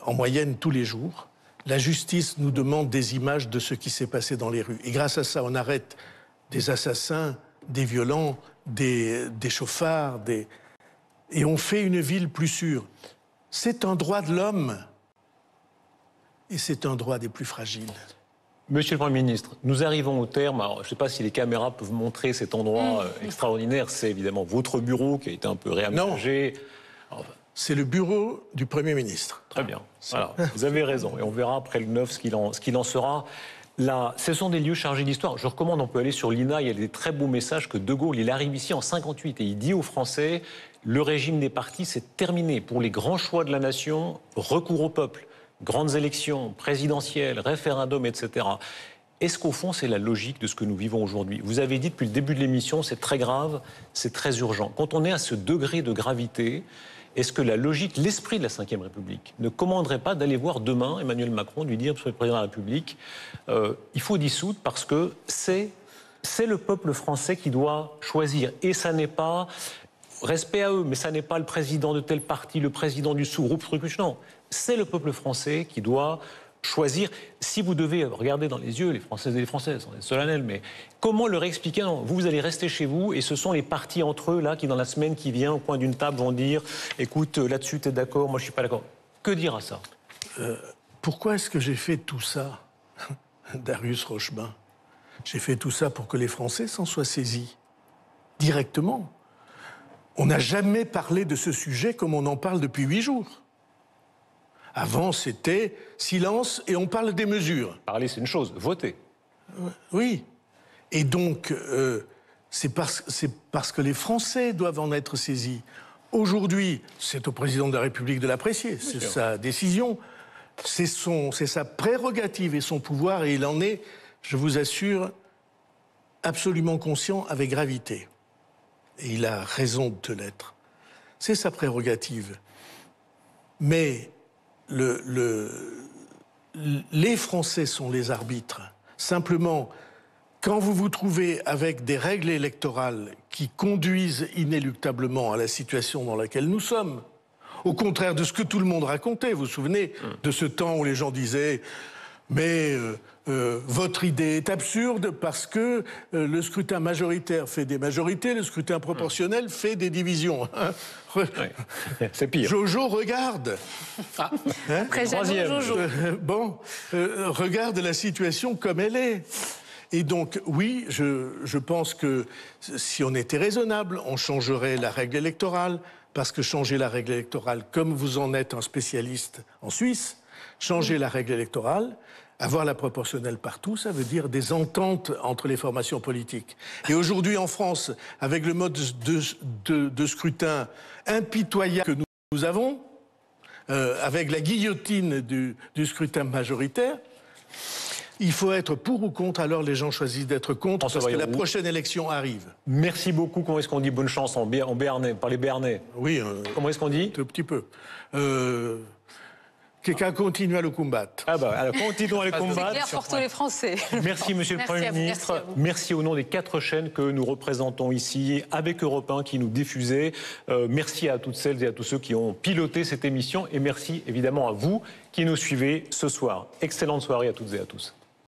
en moyenne tous les jours, la justice nous demande des images de ce qui s'est passé dans les rues. Et grâce à ça, on arrête des assassins, des violents, des chauffards, et on fait une ville plus sûre. C'est un droit de l'homme et c'est un droit des plus fragiles. Monsieur le Premier ministre, nous arrivons au terme. Alors, je ne sais pas si les caméras peuvent montrer cet endroit extraordinaire. C'est évidemment votre bureau qui a été un peu réaménagé. C'est le bureau du Premier ministre. Très bien. Voilà, vous avez raison. Et on verra après le 9 ce qu'il en sera. Là, ce sont des lieux chargés d'histoire. Je recommande, on peut aller sur l'INA, il y a des très beaux messages que De Gaulle, il arrive ici en 58 et il dit aux Français, le régime des partis, c'est terminé. Pour les grands choix de la nation, recours au peuple, grandes élections, présidentielles, référendums, etc. Est-ce qu'au fond, c'est la logique de ce que nous vivons aujourd'hui? Vous avez dit depuis le début de l'émission, c'est très grave, c'est très urgent. Quand on est à ce degré de gravité, est-ce que la logique, l'esprit de la Ve République ne commanderait pas d'aller voir demain Emmanuel Macron, lui dire, Monsieur le Président de la République, il faut dissoudre parce que c'est le peuple français qui doit choisir. Et ça n'est pas, respect à eux, mais ça n'est pas le président de tel parti, le président du sous-groupe, non. C'est le peuple français qui doit choisir. Si vous devez regarder dans les yeux les Françaises et les Français, c'est solennel, mais comment leur expliquer? Non, vous allez rester chez vous et ce sont les partis entre eux là qui dans la semaine qui vient au coin d'une table vont dire écoute là-dessus t'es d'accord, moi je suis pas d'accord. Que dire à ça? Pourquoi est-ce que j'ai fait tout ça, Darius Rochebain? J'ai fait tout ça pour que les Français s'en soient saisis directement. On n'a jamais parlé de ce sujet comme on en parle depuis 8 jours. Avant, c'était silence et on parle des mesures. Parler, c'est une chose. Voter. Oui. Et donc, c'est parce que les Français doivent en être saisis. Aujourd'hui, c'est au président de la République de l'apprécier. C'est sa décision. C'est sa prérogative et son pouvoir. Et il en est, je vous assure, absolument conscient avec gravité. Et il a raison de l'être. C'est sa prérogative. Mais les Français sont les arbitres. Simplement, quand vous vous trouvez avec des règles électorales qui conduisent inéluctablement à la situation dans laquelle nous sommes, au contraire de ce que tout le monde racontait, vous vous souvenez de ce temps où les gens disaient Mais votre idée est absurde parce que le scrutin majoritaire fait des majorités, le scrutin proportionnel fait des divisions. Oui. C'est pire. Jojo, regarde. Très jaloux, Jojo. Regarde la situation comme elle est. Et donc, oui, je pense que si on était raisonnable, on changerait la règle électorale, parce que changer la règle électorale, comme vous en êtes un spécialiste en Suisse, changer la règle électorale, avoir la proportionnelle partout, ça veut dire des ententes entre les formations politiques. Et aujourd'hui, en France, avec le mode de scrutin impitoyable que nous avons, avec la guillotine du scrutin majoritaire, il faut être pour ou contre, alors les gens choisissent d'être contre, parce que la prochaine élection arrive. Merci beaucoup. Comment est-ce qu'on dit bonne chance en béarnais, par les béarnais? Oui. Comment est-ce qu'on dit? Un petit peu. Quelqu'un continue à le combattre. Ah bah, alors continuons à le combattre. C'est clair pour tous les Français. Merci, Monsieur le Premier ministre. Merci au nom des 4 chaînes que nous représentons ici, avec Europe 1 qui nous diffusait. Merci à toutes celles et à tous ceux qui ont piloté cette émission. Et merci évidemment à vous qui nous suivez ce soir. Excellente soirée à toutes et à tous.